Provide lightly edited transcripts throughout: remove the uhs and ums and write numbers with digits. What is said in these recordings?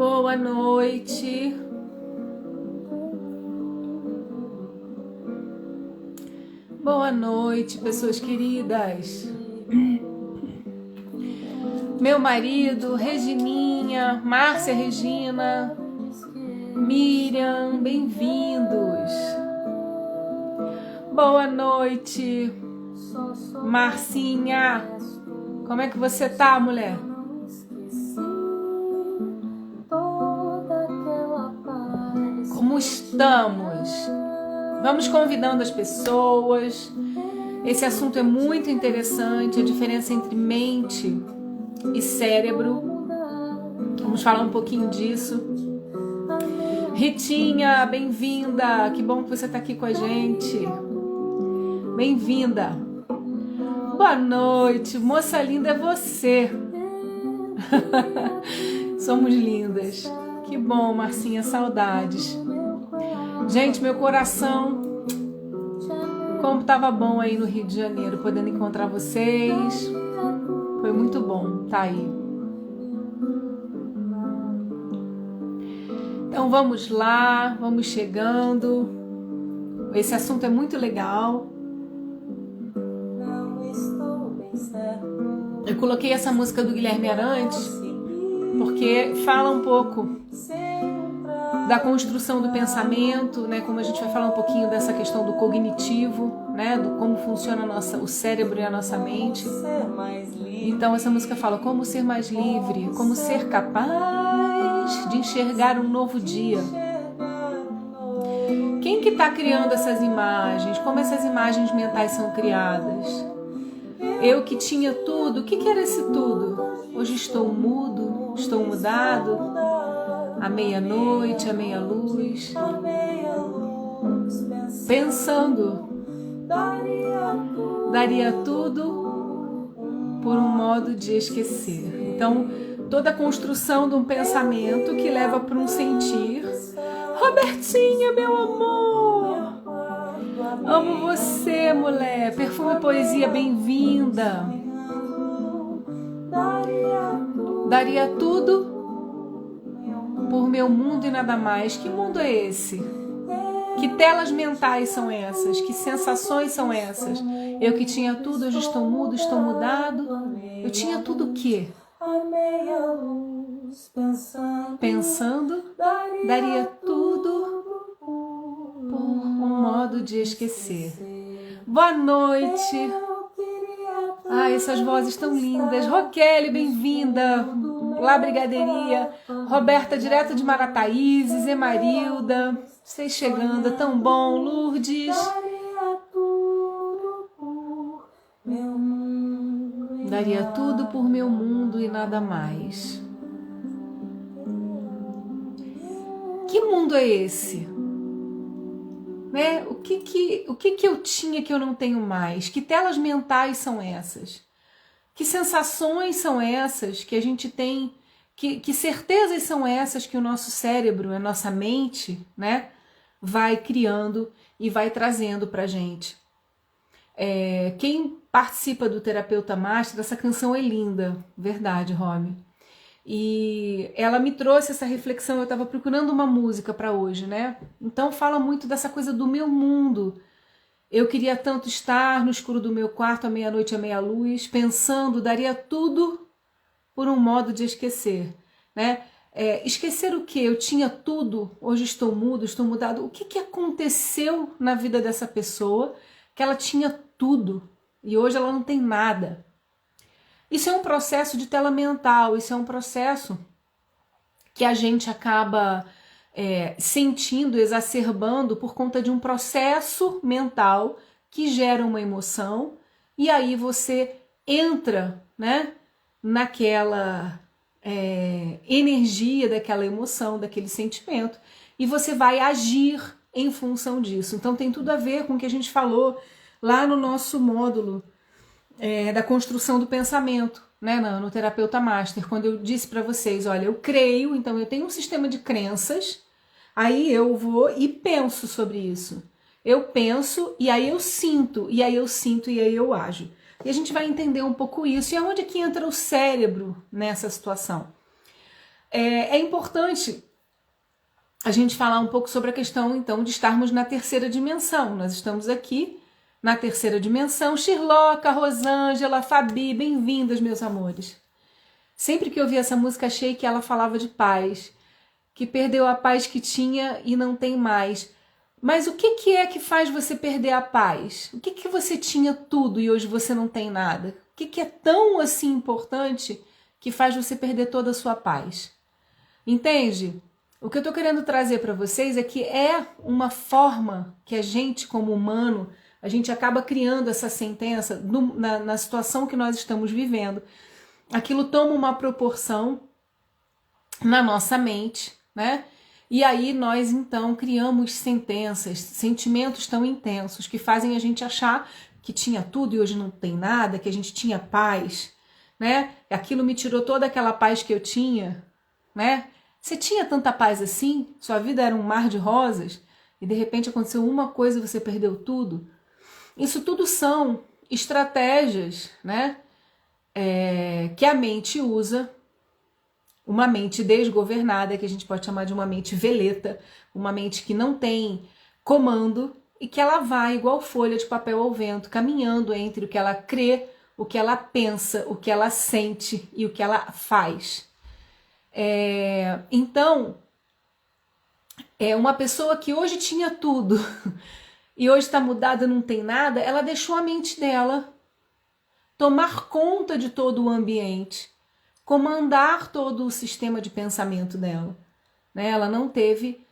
Boa noite. Boa noite, pessoas queridas. Meu marido, Regininha, Márcia Regina, Miriam, bem-vindos. Boa noite, Marcinha. Como é que você tá, mulher? Como estamos? Vamos convidando as pessoas. Esse assunto é muito interessante, a diferença entre mente e cérebro. Vamos falar um pouquinho disso. Ritinha, bem-vinda. Que bom que você está aqui com a gente. Bem-vinda. Boa noite. Moça linda é você. Somos lindas. Que bom, Marcinha, saudades. Gente, meu coração, como estava bom aí no Rio de Janeiro, podendo encontrar vocês. Foi muito bom, tá aí. Então vamos lá, vamos chegando. Esse assunto é muito legal. Eu coloquei essa música do Guilherme Arantes porque fala um pouco da construção do pensamento, né? Como a gente vai falar um pouquinho dessa questão do cognitivo, né? Do como funciona o cérebro e a nossa mente. Então essa música fala como ser mais livre, como ser capaz de enxergar um novo dia. Quem que está criando essas imagens? Como essas imagens mentais são criadas? Eu que tinha tudo, o que era esse tudo? Hoje estou mudo, estou mudado, à meia-noite, à meia-luz, pensando, daria tudo por um modo de esquecer. Então, toda a construção de um pensamento que leva para um sentir. Robertinha, meu amor! Amo você, mulher! Perfume Poesia, bem-vinda! Daria tudo por meu mundo e nada mais. Que mundo é esse? Que telas mentais são essas? Que sensações são essas? Eu que tinha tudo, hoje estou mudo, estou mudado. Eu tinha tudo o quê? Pensando, daria tudo por um modo de esquecer. Boa noite. Ai, essas vozes tão lindas. Roquele, bem-vinda. Lá, Brigadeiria. Roberta, direto de Marataízes. Emarilda. Vocês chegando, é tão bom. Lourdes. Daria tudo por meu mundo e nada mais. Que mundo é esse? Né? O que eu tinha que eu não tenho mais? Que telas mentais são essas? Que sensações são essas que a gente tem? Que certezas são essas que o nosso cérebro, a nossa mente, né, vai criando e vai trazendo pra gente? Quem participa do Terapeuta Master, essa canção é linda, verdade, Romy. E ela me trouxe essa reflexão, eu estava procurando uma música para hoje, né? Então fala muito dessa coisa do meu mundo. Eu queria tanto estar no escuro do meu quarto, à meia-noite, à meia-luz, pensando, daria tudo por um modo de esquecer, né? Esquecer o quê? Eu tinha tudo, hoje estou mudo, estou mudado. O que aconteceu na vida dessa pessoa que ela tinha tudo e hoje ela não tem nada? Isso é um processo de tela mental, isso é um processo que a gente acaba sentindo, exacerbando por conta de um processo mental que gera uma emoção e aí você entra, né, naquela energia daquela emoção, daquele sentimento e você vai agir em função disso. Então tem tudo a ver com o que a gente falou lá no nosso módulo da construção do pensamento, né, no Terapeuta Master, quando eu disse para vocês, olha, eu creio, então eu tenho um sistema de crenças, aí eu vou e penso sobre isso. Eu penso e aí eu sinto, e aí eu sinto e aí eu ajo. E a gente vai entender um pouco isso. E aonde que entra o cérebro nessa situação? É importante a gente falar um pouco sobre a questão, então, de estarmos na terceira dimensão. Nós estamos aqui na terceira dimensão. Shirloca, Rosângela, Fabi, bem-vindas, meus amores. Sempre que eu ouvi essa música, achei que ela falava de paz, que perdeu a paz que tinha e não tem mais. Mas o que é que faz você perder a paz? O que você tinha tudo e hoje você não tem nada? O que é tão assim importante que faz você perder toda a sua paz? Entende? O que eu estou querendo trazer para vocês é que é uma forma que a gente, como humano, a gente acaba criando essa sentença na situação que nós estamos vivendo. Aquilo toma uma proporção na nossa mente, né? E aí nós então criamos sentenças, sentimentos tão intensos que fazem a gente achar que tinha tudo e hoje não tem nada, que a gente tinha paz, né? Aquilo me tirou toda aquela paz que eu tinha, né? Você tinha tanta paz assim? Sua vida era um mar de rosas e de repente aconteceu uma coisa e você perdeu tudo? Isso tudo são estratégias, né? Que a mente usa, uma mente desgovernada, que a gente pode chamar de uma mente veleta, uma mente que não tem comando e que ela vai igual folha de papel ao vento, caminhando entre o que ela crê, o que ela pensa, o que ela sente e o que ela faz. Então, uma pessoa que hoje tinha tudo e hoje está mudada, não tem nada, ela deixou a mente dela tomar conta de todo o ambiente, comandar todo o sistema de pensamento dela. Né? Ela não teve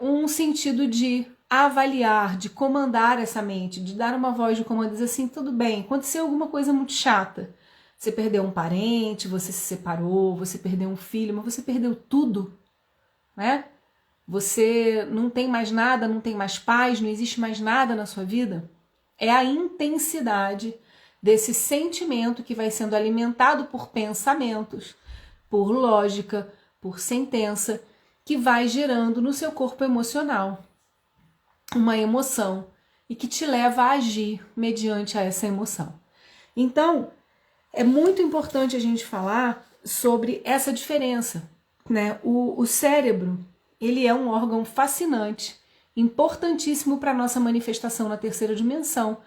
um sentido de avaliar, de comandar essa mente, de dar uma voz de comando e dizer assim, tudo bem, aconteceu alguma coisa muito chata. Você perdeu um parente, você se separou, você perdeu um filho, mas você perdeu tudo, né? Você não tem mais nada, não tem mais paz, não existe mais nada na sua vida. É a intensidade desse sentimento que vai sendo alimentado por pensamentos, por lógica, por sentença, que vai gerando no seu corpo emocional uma emoção e que te leva a agir mediante a essa emoção. Então, é muito importante a gente falar sobre essa diferença, né? O cérebro, ele é um órgão fascinante, importantíssimo para a nossa manifestação na terceira dimensão.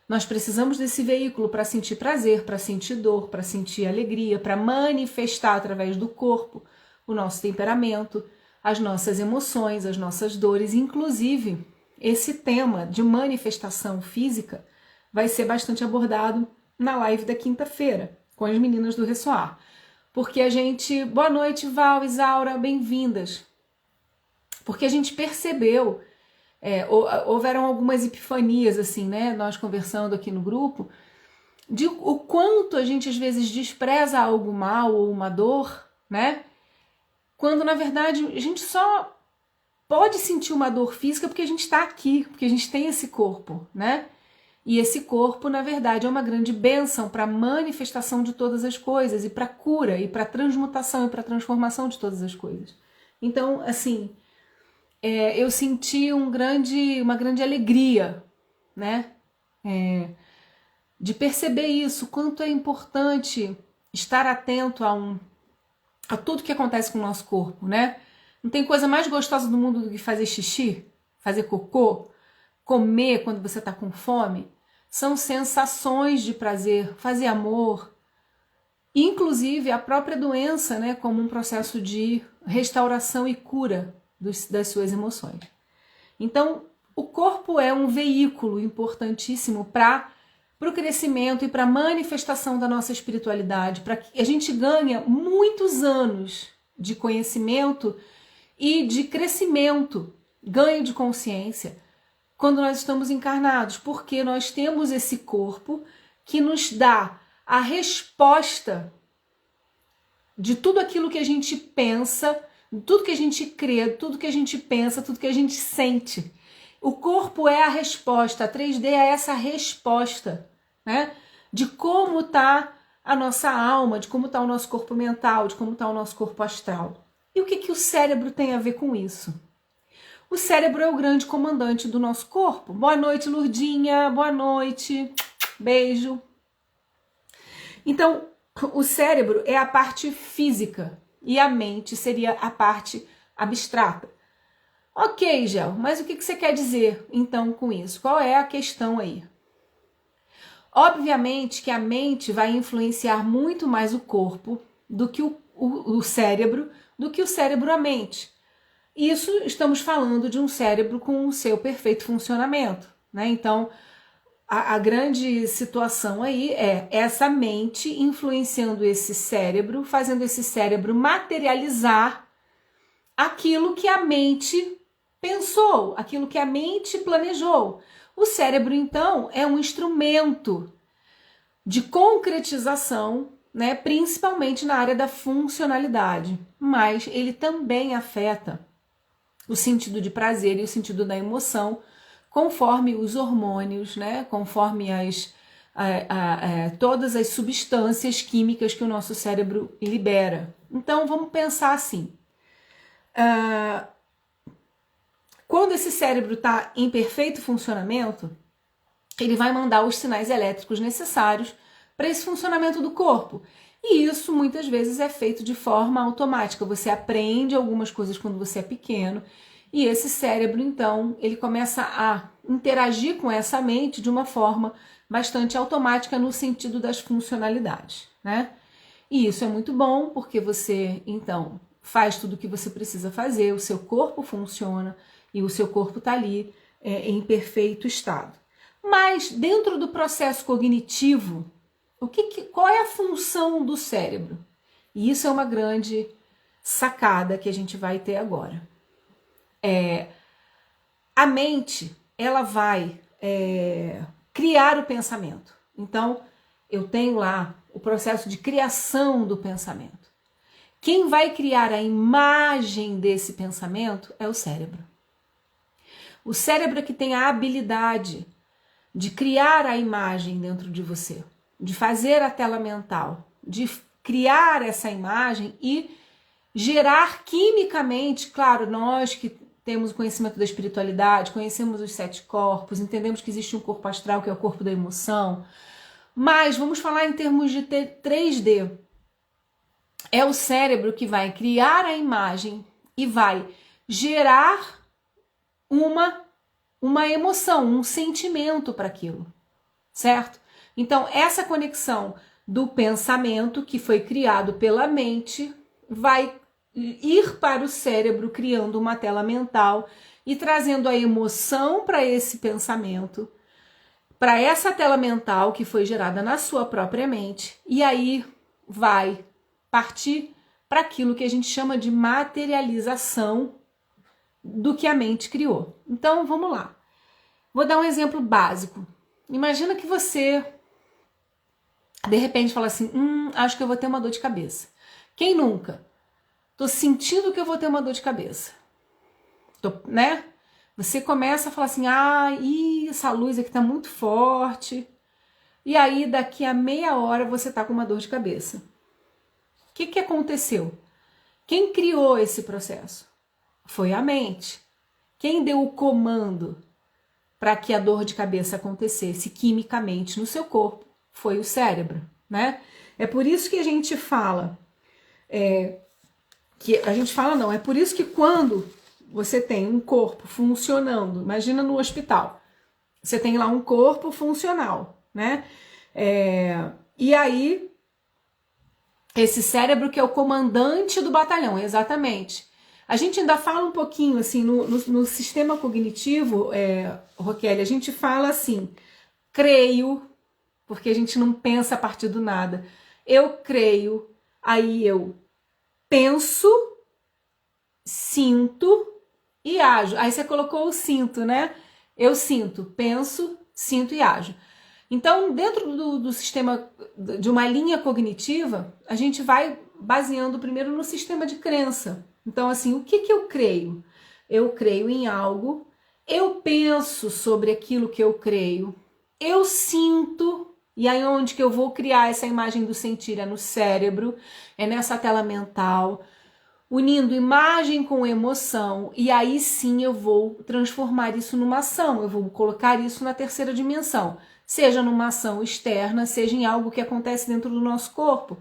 Nós precisamos desse veículo para sentir prazer, para sentir dor, para sentir alegria, para manifestar através do corpo o nosso temperamento, as nossas emoções, as nossas dores. Inclusive, esse tema de manifestação física vai ser bastante abordado na live da quinta-feira, com as meninas do Ressoar. Porque a gente... Boa noite, Val, Isaura, bem-vindas. Porque a gente percebeu, houveram algumas epifanias, assim, né? Nós conversando aqui no grupo, de o quanto a gente às vezes despreza algo mal ou uma dor, né? Quando, na verdade, a gente só pode sentir uma dor física porque a gente está aqui, porque a gente tem esse corpo, né? E esse corpo, na verdade, é uma grande bênção para a manifestação de todas as coisas, e para a cura, e para a transmutação, e para a transformação de todas as coisas. Então, assim, eu senti uma grande alegria, né? De perceber isso, quanto é importante estar atento a tudo que acontece com o nosso corpo, né? Não tem coisa mais gostosa do mundo do que fazer xixi, fazer cocô, comer quando você está com fome. São sensações de prazer, fazer amor. Inclusive a própria doença, né, como um processo de restauração e cura das suas emoções. Então, o corpo é um veículo importantíssimo para o crescimento e para a manifestação da nossa espiritualidade, para que a gente ganhe muitos anos de conhecimento e de crescimento, ganho de consciência, quando nós estamos encarnados, porque nós temos esse corpo que nos dá a resposta de tudo aquilo que a gente pensa, tudo que a gente crê, tudo que a gente pensa, tudo que a gente sente. O corpo é a resposta, a 3D é essa resposta, né? De como está a nossa alma, de como está o nosso corpo mental, de como está o nosso corpo astral. E o que o cérebro tem a ver com isso? O cérebro é o grande comandante do nosso corpo. Boa noite, Lurdinha. Boa noite. Beijo. Então, o cérebro é a parte física, e a mente seria a parte abstrata. Ok, Gel, mas o que você quer dizer então com isso? Qual é a questão aí? Obviamente que a mente vai influenciar muito mais o corpo do que o cérebro, do que o cérebro a mente. Isso estamos falando de um cérebro com o seu perfeito funcionamento, né? Então, a grande situação aí é essa mente influenciando esse cérebro, fazendo esse cérebro materializar aquilo que a mente pensou, aquilo que a mente planejou. O cérebro, então, é um instrumento de concretização, né, principalmente na área da funcionalidade, mas ele também afeta o sentido de prazer e o sentido da emoção, conforme os hormônios, né, conforme todas as substâncias químicas que o nosso cérebro libera. Então, vamos pensar assim. Quando esse cérebro está em perfeito funcionamento, ele vai mandar os sinais elétricos necessários para esse funcionamento do corpo. E isso muitas vezes é feito de forma automática. Você aprende algumas coisas quando você é pequeno e esse cérebro, então, ele começa a interagir com essa mente de uma forma bastante automática no sentido das funcionalidades, né? E isso é muito bom porque você, então, faz tudo o que você precisa fazer, o seu corpo funciona e o seu corpo está ali em perfeito estado. Mas dentro do processo cognitivo, qual é a função do cérebro? E isso é uma grande sacada que a gente vai ter agora. A mente, ela vai criar o pensamento. Então, eu tenho lá o processo de criação do pensamento. Quem vai criar a imagem desse pensamento é o cérebro. O cérebro é que tem a habilidade de criar a imagem dentro de você, de fazer a tela mental, de criar essa imagem e gerar quimicamente, claro, nós que temos o conhecimento da espiritualidade, conhecemos os 7 corpos, entendemos que existe um corpo astral que é o corpo da emoção, mas vamos falar em termos de 3D. É o cérebro que vai criar a imagem e vai gerar uma emoção, um sentimento para aquilo, certo? Então, essa conexão do pensamento que foi criado pela mente vai ir para o cérebro criando uma tela mental e trazendo a emoção para esse pensamento, para essa tela mental que foi gerada na sua própria mente, e aí vai partir para aquilo que a gente chama de materialização do que a mente criou. Então, vamos lá. Vou dar um exemplo básico. Imagina que você, de repente, fala assim, acho que eu vou ter uma dor de cabeça. Quem nunca? Tô sentindo que eu vou ter uma dor de cabeça. Né? Você começa a falar assim, essa luz aqui tá muito forte. E aí, daqui a meia hora, você tá com uma dor de cabeça. O que aconteceu? Quem criou esse processo? Foi a mente. Quem deu o comando para que a dor de cabeça acontecesse quimicamente no seu corpo foi o cérebro, né? É por isso que a gente fala, é por isso que quando você tem um corpo funcionando, imagina no hospital, você tem lá um corpo funcional, né? E aí, esse cérebro que é o comandante do batalhão, exatamente. A gente ainda fala um pouquinho, assim, no sistema cognitivo, Roquelle, a gente fala assim, creio, porque a gente não pensa a partir do nada. Eu creio, aí eu penso, sinto e ajo. Aí você colocou o sinto, né? Eu sinto, penso, sinto e ajo. Então, dentro do sistema, de uma linha cognitiva, a gente vai baseando primeiro no sistema de crença. Então, assim, o que eu creio? Eu creio em algo, eu penso sobre aquilo que eu creio, eu sinto, e aí onde que eu vou criar essa imagem do sentir? É no cérebro, é nessa tela mental, unindo imagem com emoção, e aí sim eu vou transformar isso numa ação, eu vou colocar isso na terceira dimensão, seja numa ação externa, seja em algo que acontece dentro do nosso corpo.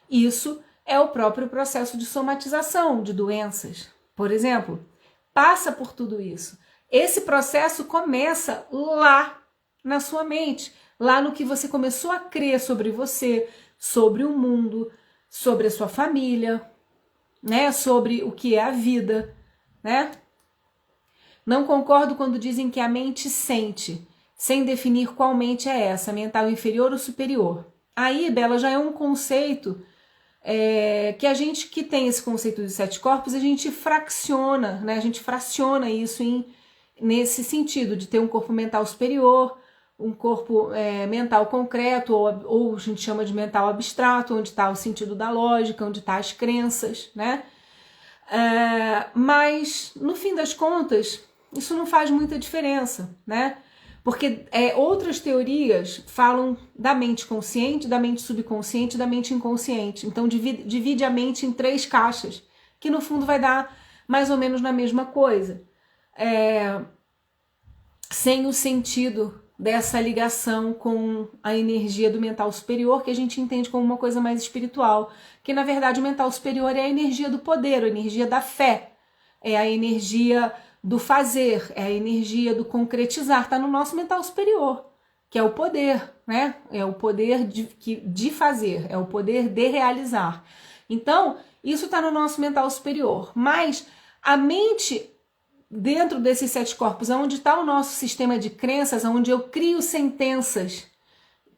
Isso é o próprio processo de somatização de doenças, por exemplo. Passa por tudo isso. Esse processo começa lá na sua mente, lá no que você começou a crer sobre você, sobre o mundo, sobre a sua família, né? Sobre o que é a vida, né? Não concordo quando dizem que a mente sente, sem definir qual mente é essa, mental inferior ou superior. Aí, Bela, já é um conceito que a gente que tem esse conceito de 7 corpos, a gente fracciona, né? A gente fraciona isso nesse sentido de ter um corpo mental superior, um corpo mental concreto, ou a gente chama de mental abstrato, onde está o sentido da lógica, onde está as crenças, né? Mas, no fim das contas, isso não faz muita diferença, né? Porque outras teorias falam da mente consciente, da mente subconsciente, da mente inconsciente. Então divide a mente em 3 caixas, que no fundo vai dar mais ou menos na mesma coisa. Sem o sentido dessa ligação com a energia do mental superior, que a gente entende como uma coisa mais espiritual. Que na verdade o mental superior é a energia do poder, a energia da fé, é a energia do fazer, é a energia do concretizar, está no nosso mental superior, que é o poder, né? É o poder de fazer, é o poder de realizar. Então, isso está no nosso mental superior, mas a mente, dentro desses 7 corpos, onde está o nosso sistema de crenças, onde eu crio sentenças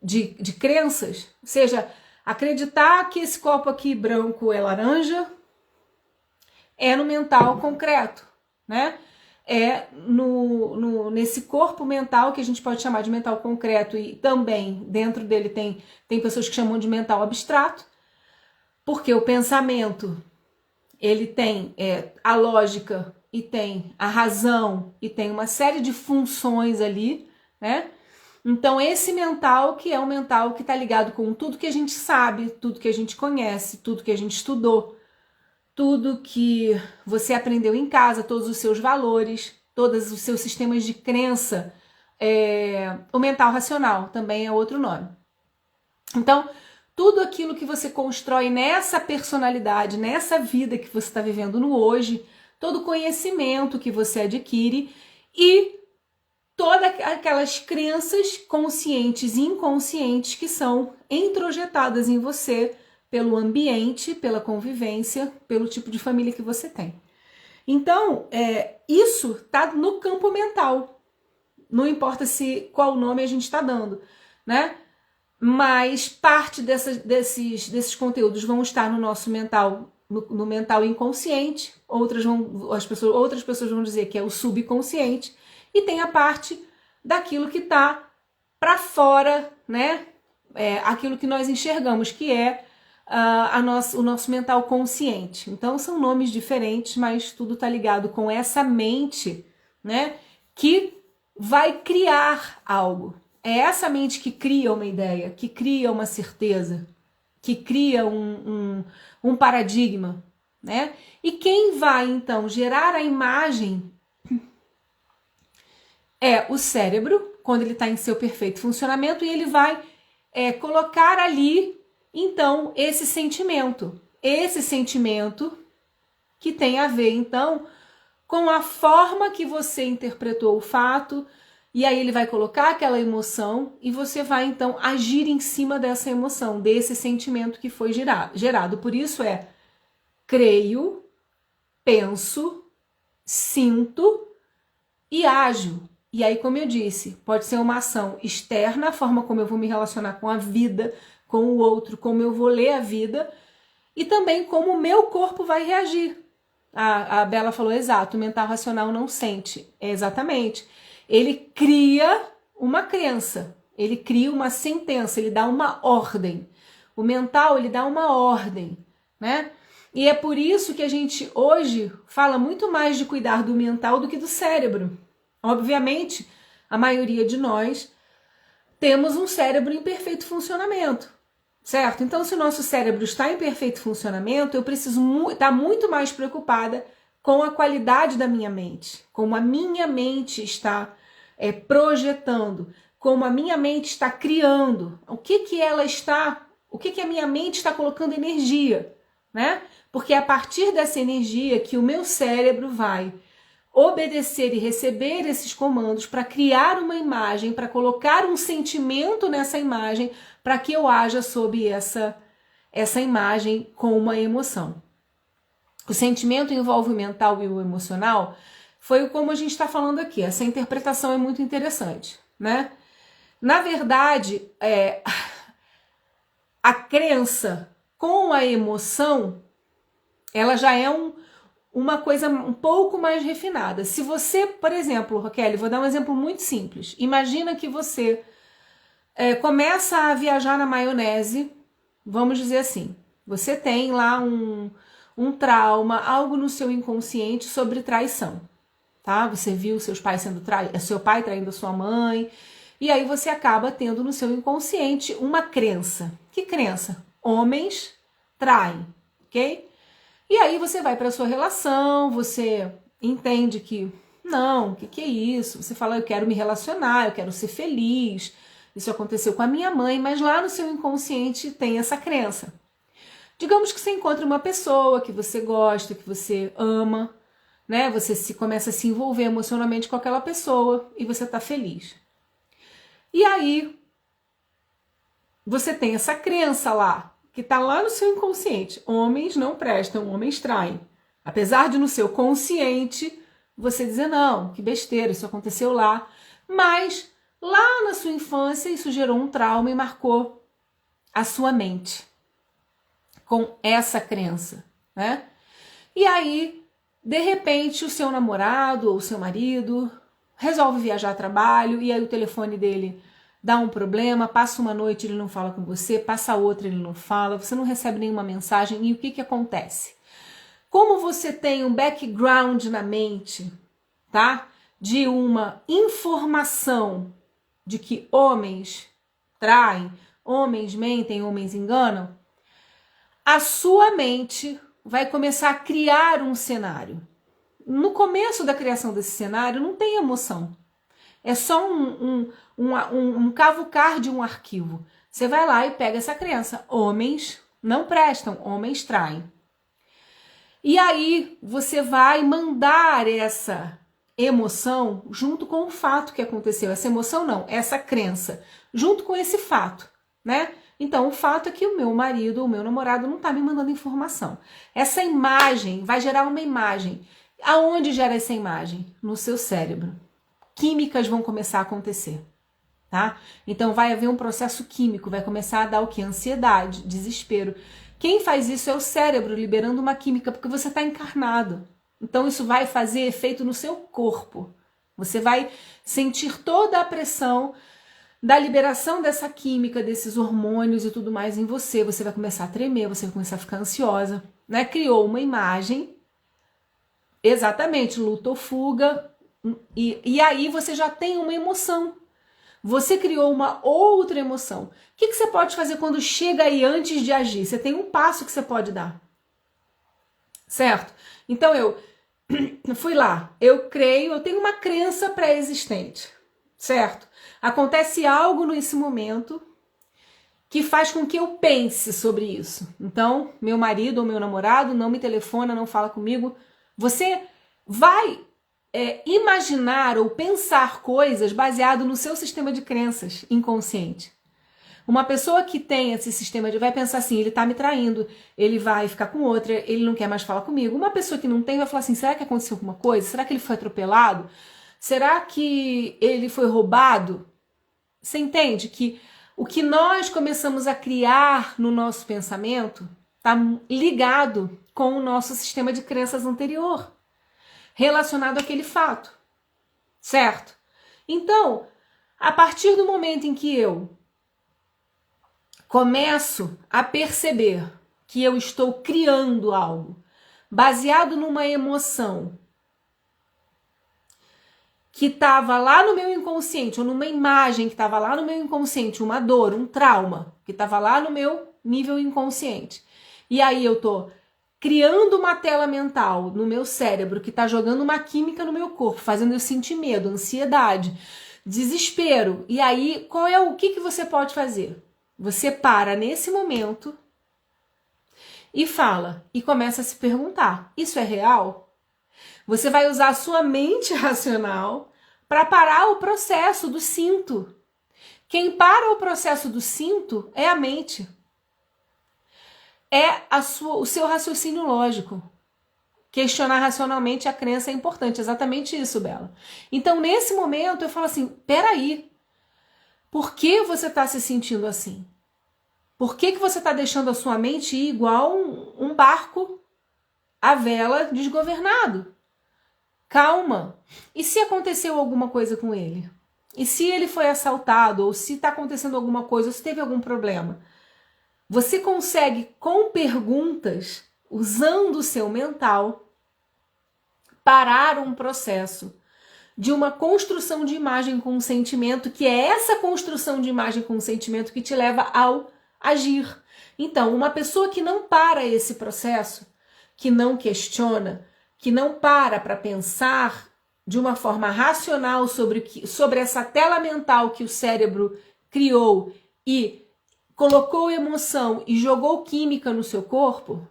de crenças, ou seja, acreditar que esse copo aqui branco é laranja, é no mental concreto, né? Nesse corpo mental que a gente pode chamar de mental concreto, e também dentro dele tem pessoas que chamam de mental abstrato, porque o pensamento ele tem a lógica e tem a razão e tem uma série de funções ali, né? Então esse mental que é o mental que está ligado com tudo que a gente sabe, tudo que a gente conhece, tudo que a gente estudou, tudo que você aprendeu em casa, todos os seus valores, todos os seus sistemas de crença, o mental racional também é outro nome. Então, tudo aquilo que você constrói nessa personalidade, nessa vida que você está vivendo no hoje, todo o conhecimento que você adquire e todas aquelas crenças conscientes e inconscientes que são introjetadas em você pelo ambiente, pela convivência, pelo tipo de família que você tem. Então, isso está no campo mental. Não importa qual nome a gente está dando, né? Mas parte desses conteúdos vão estar no nosso mental, no mental inconsciente. Outras pessoas vão dizer que é o subconsciente. E tem a parte daquilo que está para fora, né? Aquilo que nós enxergamos, que é o nosso mental consciente. Então são nomes diferentes, mas tudo está ligado com essa mente, né, que vai criar algo. É essa mente que cria uma ideia, que cria uma certeza, que cria um paradigma, né? E quem vai então gerar a imagem é o cérebro, quando ele está em seu perfeito funcionamento, e ele vai colocar ali então esse sentimento que tem a ver então com a forma que você interpretou o fato, e aí ele vai colocar aquela emoção e você vai então agir em cima dessa emoção, desse sentimento que foi gerado. Por isso creio, penso, sinto e ajo. E aí, como eu disse, pode ser uma ação externa, a forma como eu vou me relacionar com a vida, com o outro, como eu vou ler a vida, e também como o meu corpo vai reagir. A Bela falou exato, o mental racional não sente. Exatamente. Ele cria uma crença, ele cria uma sentença, ele dá uma ordem. O mental, ele dá uma ordem, né? E é por isso que a gente hoje fala muito mais de cuidar do mental do que do cérebro. Obviamente, a maioria de nós temos um cérebro em perfeito funcionamento, certo? Então, se o nosso cérebro está em perfeito funcionamento, eu preciso estar muito mais preocupada com a qualidade da minha mente, como a minha mente está projetando, como a minha mente está criando, o que a minha mente está colocando energia, né? Porque é a partir dessa energia que o meu cérebro vai obedecer e receber esses comandos para criar uma imagem, para colocar um sentimento nessa imagem, para que eu haja sob essa imagem com uma emoção. O sentimento envolve o mental e o emocional, foi como a gente está falando aqui. Essa interpretação é muito interessante, né? Na verdade, a crença com a emoção, ela já é uma coisa um pouco mais refinada. Se você, por exemplo, Raquel, vou dar um exemplo muito simples. Imagina que você começa a viajar na maionese, vamos dizer assim. Você tem lá um trauma, algo no seu inconsciente sobre traição, tá? Você viu seus pais sendo seu pai traindo a sua mãe, e aí você acaba tendo no seu inconsciente uma crença. Que crença? Homens traem, ok? E aí você vai para a sua relação, você entende que não, o que é isso? Você fala, eu quero me relacionar, eu quero ser feliz. Isso aconteceu com a minha mãe, mas lá no seu inconsciente tem essa crença. Digamos que você encontra uma pessoa que você gosta, que você ama, né? Você começa a se envolver emocionalmente com aquela pessoa e você está feliz. E aí você tem essa crença lá, que está lá no seu inconsciente. Homens não prestam, homens traem. Apesar de no seu consciente você dizer, não, que besteira, isso aconteceu lá. Mas lá na sua infância isso gerou um trauma e marcou a sua mente com essa crença, né? E aí, de repente, o seu namorado ou o seu marido resolve viajar a trabalho e aí o telefone dele dá um problema, passa uma noite ele não fala com você, passa outra ele não fala, você não recebe nenhuma mensagem e o que acontece? Como você tem um background na mente, tá? De uma informação de que homens traem, homens mentem, homens enganam, a sua mente vai começar a criar um cenário. No começo da criação desse cenário não tem emoção. É só um cavucar de um arquivo. Você vai lá e pega essa crença. Homens não prestam, homens traem. E aí você vai mandar essa emoção junto com o fato que aconteceu. Essa emoção não, essa crença, junto com esse fato, né? Então o fato é que o meu marido, o meu namorado não está me mandando informação. Essa imagem vai gerar uma imagem. Aonde gera essa imagem? No seu cérebro. Químicas vão começar a acontecer, tá? Então vai haver um processo químico, vai começar a dar o quê? Ansiedade, desespero. Quem faz isso é o cérebro liberando uma química, porque você está encarnado. Então isso vai fazer efeito no seu corpo. Você vai sentir toda a pressão da liberação dessa química, desses hormônios e tudo mais em você. Você vai começar a tremer, você vai começar a ficar ansiosa, né? Criou uma imagem, exatamente, luta ou fuga, e aí você já tem uma emoção. Você criou uma outra emoção. O que você pode fazer quando chega aí antes de agir? Você tem um passo que você pode dar. Certo? Então eu fui lá, eu creio, eu tenho uma crença pré-existente. Certo? Acontece algo nesse momento que faz com que eu pense sobre isso. Então, meu marido ou meu namorado não me telefona, não fala comigo. Você vai imaginar ou pensar coisas baseado no seu sistema de crenças inconsciente. Uma pessoa que tem esse sistema vai pensar assim, ele tá me traindo, ele vai ficar com outra, ele não quer mais falar comigo. Uma pessoa que não tem vai falar assim, será que aconteceu alguma coisa? Será que ele foi atropelado? Será que ele foi roubado? Você entende que o que nós começamos a criar no nosso pensamento está ligado com o nosso sistema de crenças anterior, relacionado àquele fato, certo? Então, a partir do momento em que eu começo a perceber que eu estou criando algo baseado numa emoção que estava lá no meu inconsciente, ou numa imagem que estava lá no meu inconsciente, uma dor, um trauma, que estava lá no meu nível inconsciente. E aí eu tô criando uma tela mental no meu cérebro que está jogando uma química no meu corpo, fazendo eu sentir medo, ansiedade, desespero. E aí, o que você pode fazer? Você para nesse momento e fala, e começa a se perguntar, isso é real? Você vai usar a sua mente racional para parar o processo do cinto. Quem para o processo do cinto é a mente. É o seu raciocínio lógico. Questionar racionalmente a crença é importante. Exatamente isso, Bela. Então, nesse momento, eu falo assim, peraí. Por que você está se sentindo assim? Por que você está deixando a sua mente ir igual um barco à vela desgovernado? Calma. E se aconteceu alguma coisa com ele? E se ele foi assaltado? Ou se está acontecendo alguma coisa? Ou se teve algum problema? Você consegue, com perguntas, usando o seu mental, parar um processo de uma construção de imagem com um sentimento, que é essa construção de imagem com um sentimento que te leva ao agir. Então, uma pessoa que não para esse processo, que não questiona, que não para pensar de uma forma racional sobre essa tela mental que o cérebro criou e colocou emoção e jogou química no seu corpo,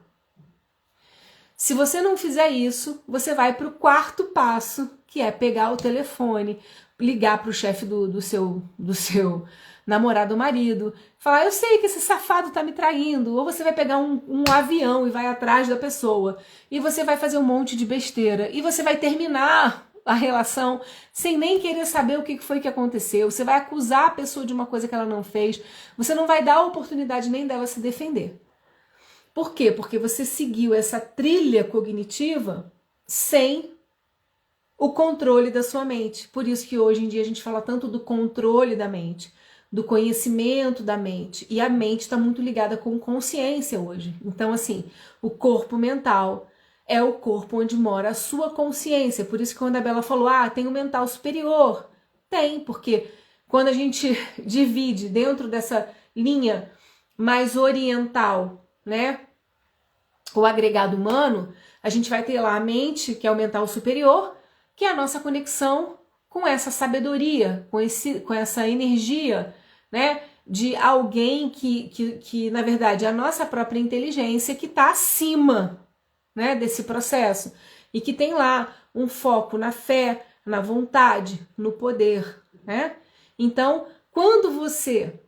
se você não fizer isso, você vai para o quarto passo, que é pegar o telefone, ligar para o chefe do seu namorado ou marido, falar, eu sei que esse safado tá me traindo, ou você vai pegar um avião e vai atrás da pessoa, e você vai fazer um monte de besteira, e você vai terminar a relação sem nem querer saber o que foi que aconteceu, você vai acusar a pessoa de uma coisa que ela não fez, você não vai dar a oportunidade nem dela se defender. Por quê? Porque você seguiu essa trilha cognitiva sem o controle da sua mente. Por isso que hoje em dia a gente fala tanto do controle da mente, do conhecimento da mente. E a mente está muito ligada com consciência hoje. Então, assim, o corpo mental é o corpo onde mora a sua consciência. Por isso que quando a Bela falou, tem o mental superior. Tem, porque quando a gente divide dentro dessa linha mais oriental, né, o agregado humano, a gente vai ter lá a mente, que é o mental superior, que é a nossa conexão com essa sabedoria, com essa energia, né, de alguém que na verdade é a nossa própria inteligência que está acima, né, desse processo e que tem lá um foco na fé, na vontade, no poder, né? Então, quando você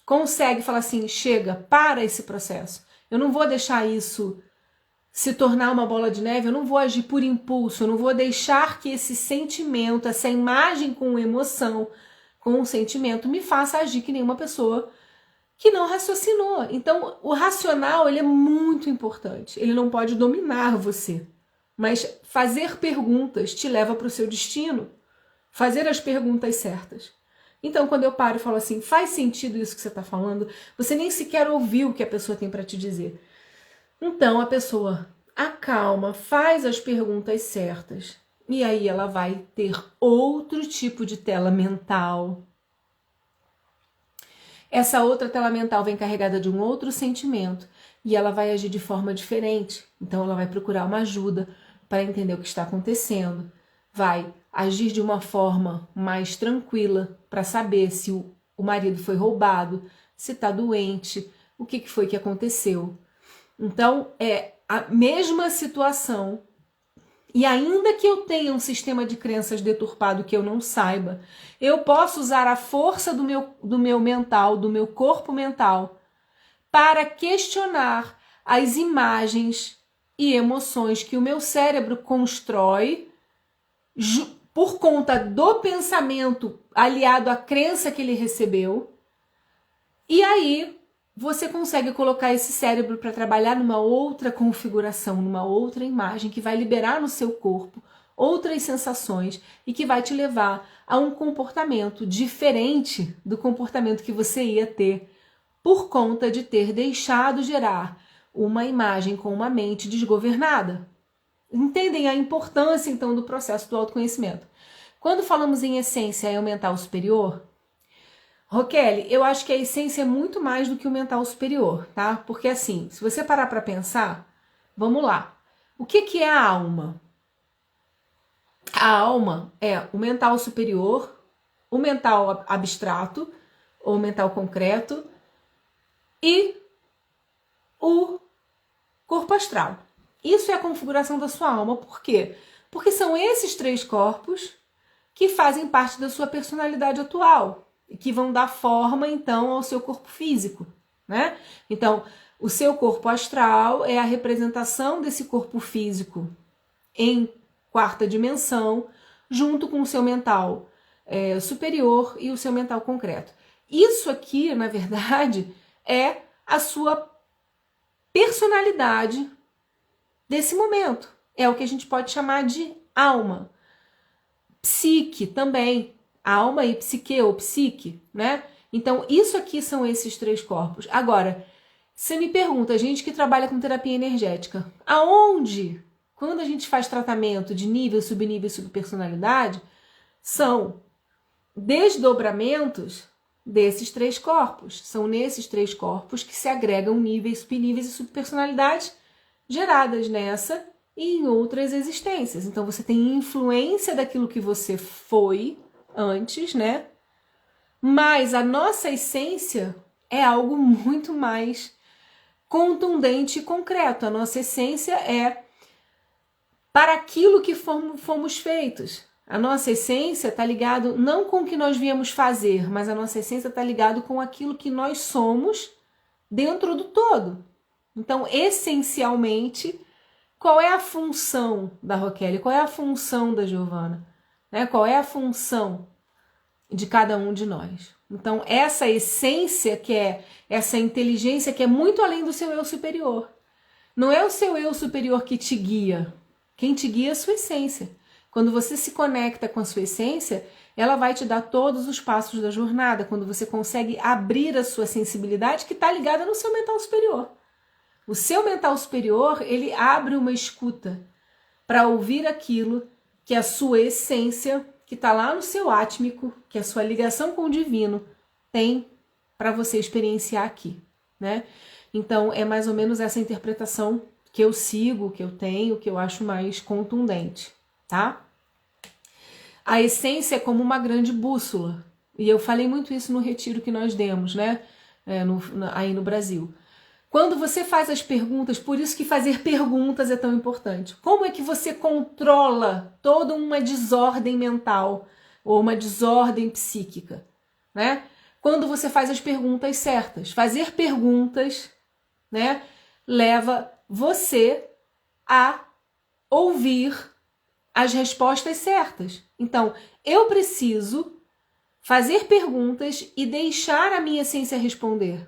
consegue falar assim, chega, para esse processo, eu não vou deixar isso se tornar uma bola de neve, eu não vou agir por impulso, eu não vou deixar que esse sentimento, essa imagem com emoção, com o sentimento, me faça agir que nem uma pessoa que não raciocinou. Então, o racional, ele é muito importante. Ele não pode dominar você, mas fazer perguntas te leva para o seu destino. Fazer as perguntas certas. Então, quando eu paro e falo assim, faz sentido isso que você está falando? Você nem sequer ouviu o que a pessoa tem para te dizer. Então, a pessoa acalma, faz as perguntas certas. E aí ela vai ter outro tipo de tela mental. Essa outra tela mental vem carregada de um outro sentimento e ela vai agir de forma diferente. Então ela vai procurar uma ajuda para entender o que está acontecendo. Vai agir de uma forma mais tranquila para saber se o marido foi roubado, se está doente, o que foi que aconteceu. Então é a mesma situação. E ainda que eu tenha um sistema de crenças deturpado que eu não saiba, eu posso usar a força do meu mental, do meu corpo mental, para questionar as imagens e emoções que o meu cérebro constrói por conta do pensamento aliado à crença que ele recebeu. E aí você consegue colocar esse cérebro para trabalhar numa outra configuração, numa outra imagem que vai liberar no seu corpo outras sensações e que vai te levar a um comportamento diferente do comportamento que você ia ter por conta de ter deixado gerar uma imagem com uma mente desgovernada. Entendem a importância, então, do processo do autoconhecimento? Quando falamos em essência e o mental superior, Roquelle, eu acho que a essência é muito mais do que o mental superior, tá? Porque assim, se você parar para pensar, vamos lá. O que é a alma? A alma é o mental superior, o mental abstrato, ou mental concreto, e o corpo astral. Isso é a configuração da sua alma. Por quê? Porque são esses 3 corpos que fazem parte da sua personalidade atual e que vão dar forma, então, ao seu corpo físico, né? Então, o seu corpo astral é a representação desse corpo físico em 4ª dimensão, junto com o seu mental superior e o seu mental concreto. Isso aqui, na verdade, é a sua personalidade desse momento. É o que a gente pode chamar de alma. Psique também. Alma e psique ou psique, né? Então, isso aqui são esses 3 corpos. Agora, você me pergunta, gente que trabalha com terapia energética, aonde, quando a gente faz tratamento de nível, subnível e subpersonalidade, são desdobramentos desses 3 corpos. São nesses 3 corpos que se agregam níveis, subníveis e subpersonalidades geradas nessa e em outras existências. Então você tem influência daquilo que você foi antes, né? Mas a nossa essência é algo muito mais contundente e concreto. A nossa essência é para aquilo que fomos feitos. A nossa essência está ligado não com o que nós viemos fazer, mas a nossa essência está ligado com aquilo que nós somos dentro do todo. Então, essencialmente, qual é a função da Roquelle? Qual é a função da Giovana? Né? Qual é a função de cada um de nós? Então, essa essência, que é essa inteligência que é muito além do seu eu superior. Não é o seu eu superior que te guia. Quem te guia é a sua essência. Quando você se conecta com a sua essência, ela vai te dar todos os passos da jornada, quando você consegue abrir a sua sensibilidade que está ligada no seu mental superior. O seu mental superior, ele abre uma escuta para ouvir aquilo que a sua essência, que está lá no seu átmico, que a sua ligação com o divino tem para você experienciar aqui, né? Então, é mais ou menos essa interpretação que eu sigo, que eu tenho, que eu acho mais contundente, tá? A essência é como uma grande bússola. E eu falei muito isso no retiro que nós demos, né? Aí no Brasil. Quando você faz as perguntas, por isso que fazer perguntas é tão importante. Como é que você controla toda uma desordem mental ou uma desordem psíquica, né? Quando você faz as perguntas certas. Fazer perguntas, né, leva você a ouvir as respostas certas. Então, eu preciso fazer perguntas e deixar a minha essência responder,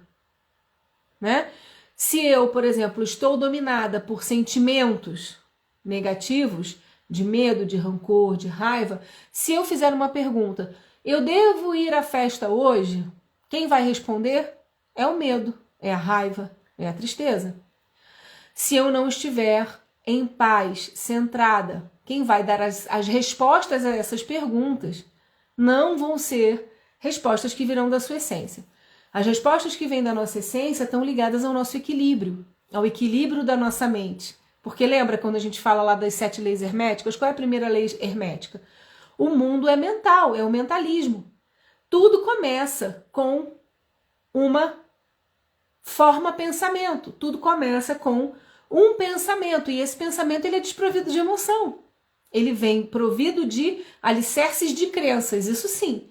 né? Se eu, por exemplo, estou dominada por sentimentos negativos, de medo, de rancor, de raiva, se eu fizer uma pergunta, eu devo ir à festa hoje? Quem vai responder é o medo, é a raiva, é a tristeza. Se eu não estiver em paz, centrada, quem vai dar as respostas a essas perguntas não vão ser respostas que virão da sua essência. As respostas que vêm da nossa essência estão ligadas ao nosso equilíbrio, ao equilíbrio da nossa mente. Porque lembra quando a gente fala lá das 7 leis herméticas? Qual é a primeira lei hermética? O mundo é mental, é o mentalismo. Tudo começa com uma forma pensamento. Tudo começa com um pensamento. E esse pensamento ele é desprovido de emoção. Ele vem provido de alicerces de crenças, isso sim,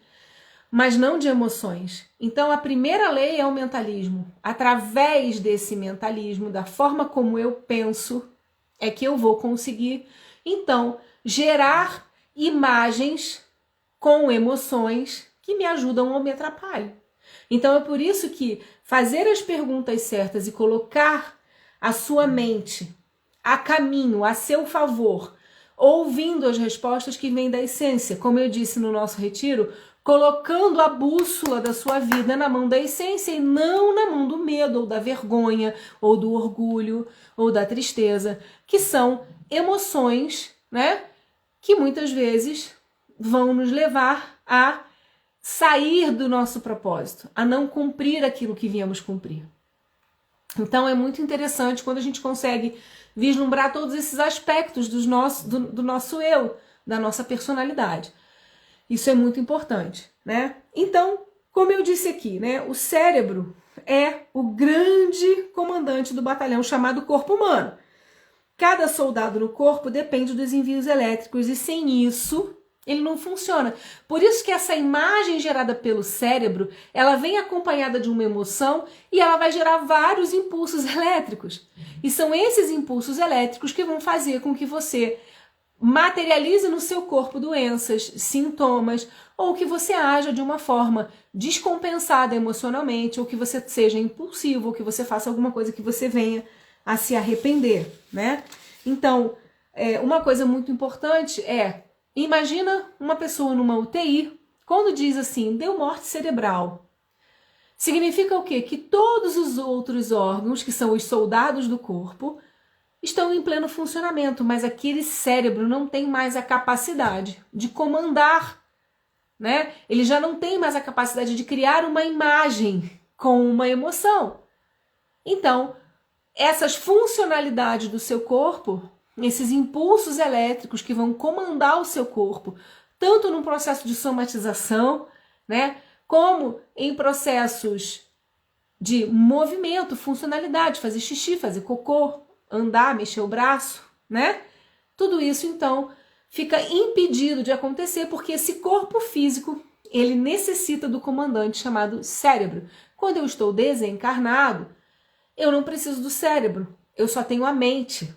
mas não de emoções. Então a primeira lei é o mentalismo. Através desse mentalismo, da forma como eu penso, é que eu vou conseguir, então, gerar imagens com emoções que me ajudam ou me atrapalham. Então é por isso que fazer as perguntas certas e colocar a sua mente a caminho, a seu favor, ouvindo as respostas que vêm da essência, como eu disse no nosso retiro, colocando a bússola da sua vida na mão da essência e não na mão do medo, ou da vergonha, ou do orgulho, ou da tristeza, que são emoções, né, que muitas vezes vão nos levar a sair do nosso propósito, a não cumprir aquilo que viemos cumprir. Então é muito interessante quando a gente consegue vislumbrar todos esses aspectos do nosso eu, da nossa personalidade. Isso é muito importante, né? Então, como eu disse aqui, né, o cérebro é o grande comandante do batalhão chamado corpo humano. Cada soldado no corpo depende dos envios elétricos e sem isso ele não funciona. Por isso que essa imagem gerada pelo cérebro, ela vem acompanhada de uma emoção e ela vai gerar vários impulsos elétricos. E são esses impulsos elétricos que vão fazer com que você materialize no seu corpo doenças, sintomas, ou que você haja de uma forma descompensada emocionalmente, ou que você seja impulsivo, ou que você faça alguma coisa que você venha a se arrepender, né? Então, uma coisa muito importante é, imagina uma pessoa numa UTI, quando diz assim, deu morte cerebral. Significa o quê? Que todos os outros órgãos, que são os soldados do corpo, estão em pleno funcionamento, mas aquele cérebro não tem mais a capacidade de comandar, né? Ele já não tem mais a capacidade de criar uma imagem com uma emoção. Então, essas funcionalidades do seu corpo, esses impulsos elétricos que vão comandar o seu corpo, tanto no processo de somatização, né, como em processos de movimento, funcionalidade, fazer xixi, fazer cocô, andar, mexer o braço, né? Tudo isso, então, fica impedido de acontecer porque esse corpo físico, ele necessita do comandante chamado cérebro. Quando eu estou desencarnado, eu não preciso do cérebro, eu só tenho a mente,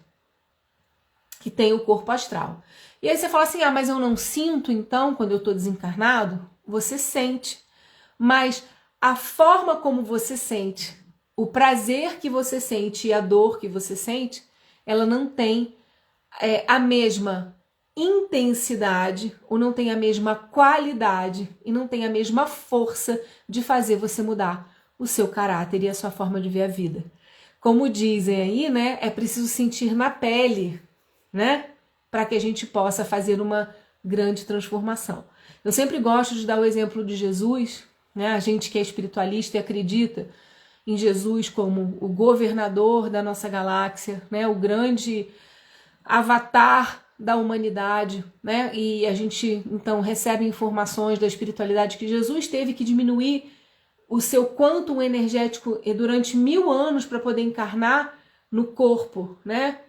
que tem o corpo astral. E aí você fala assim, mas eu não sinto, então, quando eu estou desencarnado? Você sente, mas a forma como você sente, o prazer que você sente e a dor que você sente, ela não tem a mesma intensidade, ou não tem a mesma qualidade, e não tem a mesma força de fazer você mudar o seu caráter e a sua forma de ver a vida. Como dizem aí, né, é preciso sentir na pele, né, para que a gente possa fazer uma grande transformação. Eu sempre gosto de dar o exemplo de Jesus, né, a gente que é espiritualista e acredita em Jesus como o governador da nossa galáxia, né, o grande avatar da humanidade, né, e a gente então recebe informações da espiritualidade que Jesus teve que diminuir o seu quantum energético durante 1000 anos para poder encarnar no corpo, né?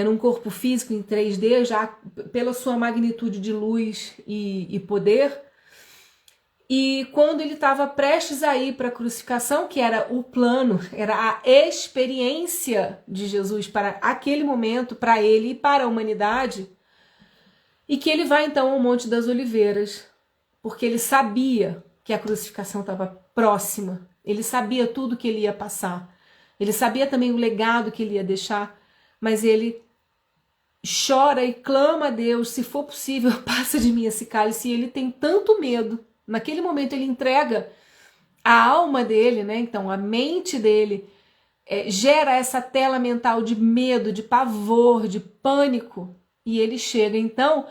Num corpo físico em 3D, já pela sua magnitude de luz e poder. E quando ele estava prestes a ir para a crucificação, que era o plano, era a experiência de Jesus para aquele momento, para ele e para a humanidade, e que ele vai então ao Monte das Oliveiras, porque ele sabia que a crucificação estava próxima, ele sabia tudo que ele ia passar, ele sabia também o legado que ele ia deixar, mas ele chora e clama a Deus, se for possível, passa de mim esse cálice, e ele tem tanto medo, naquele momento ele entrega a alma dele, né? Então a mente dele gera essa tela mental de medo, de pavor, de pânico, e ele chega então...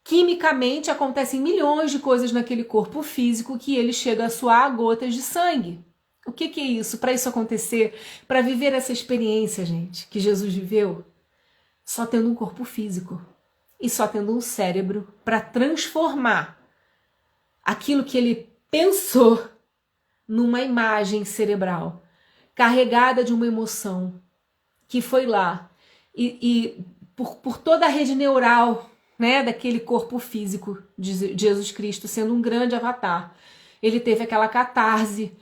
Quimicamente acontecem milhões de coisas naquele corpo físico que ele chega a suar gotas de sangue. O que é isso? Para isso acontecer, para viver essa experiência, gente, que Jesus viveu, só tendo um corpo físico e só tendo um cérebro para transformar aquilo que ele pensou numa imagem cerebral, carregada de uma emoção, que foi lá e por toda a rede neural, né, daquele corpo físico de Jesus Cristo, sendo um grande avatar. Ele teve aquela catarse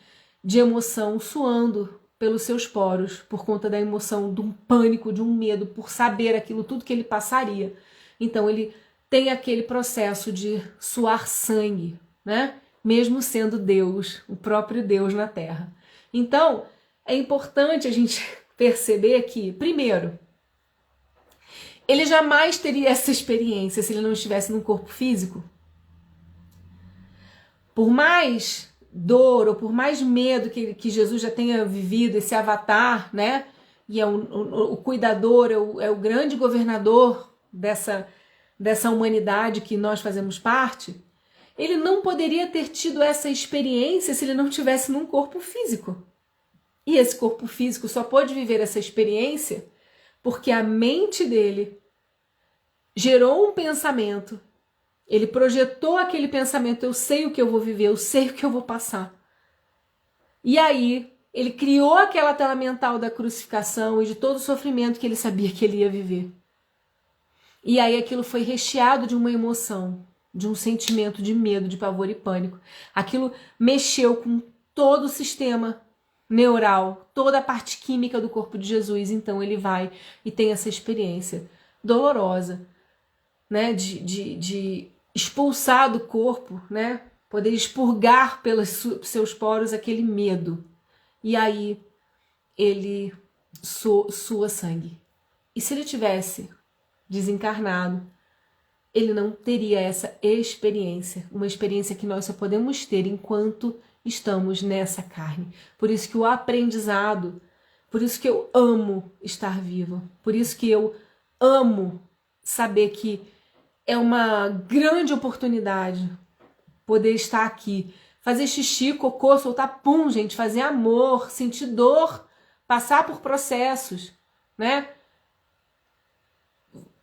de emoção suando pelos seus poros, por conta da emoção, de um pânico, de um medo, por saber aquilo tudo que ele passaria. Então ele tem aquele processo de suar sangue, né, mesmo sendo Deus, o próprio Deus na Terra. Então é importante a gente perceber que, primeiro, ele jamais teria essa experiência se ele não estivesse num corpo físico. Por mais dor ou por mais medo que Jesus já tenha vivido, esse avatar, né? E é o cuidador, é o grande governador dessa humanidade que nós fazemos parte, ele não poderia ter tido essa experiência se ele não estivesse num corpo físico. E esse corpo físico só pôde viver essa experiência porque a mente dele gerou um pensamento, ele projetou aquele pensamento, eu sei o que eu vou viver, eu sei o que eu vou passar. E aí Ele criou aquela tela mental da crucificação e de todo o sofrimento que ele sabia que ele ia viver. E aí aquilo foi recheado de uma emoção, de um sentimento de medo, de pavor e pânico. Aquilo mexeu com todo o sistema neural, toda a parte química do corpo de Jesus. Então ele vai e tem essa experiência dolorosa, né, de expulsar do corpo, né, poder expurgar pelos seus poros aquele medo. E aí ele sua sangue. E se ele tivesse desencarnado, ele não teria essa experiência, uma experiência que nós só podemos ter enquanto estamos nessa carne. Por isso que o aprendizado, por isso que eu amo estar viva, por isso que eu amo saber que é uma grande oportunidade poder estar aqui, fazer xixi, cocô, soltar pum, gente, fazer amor, sentir dor, passar por processos, né?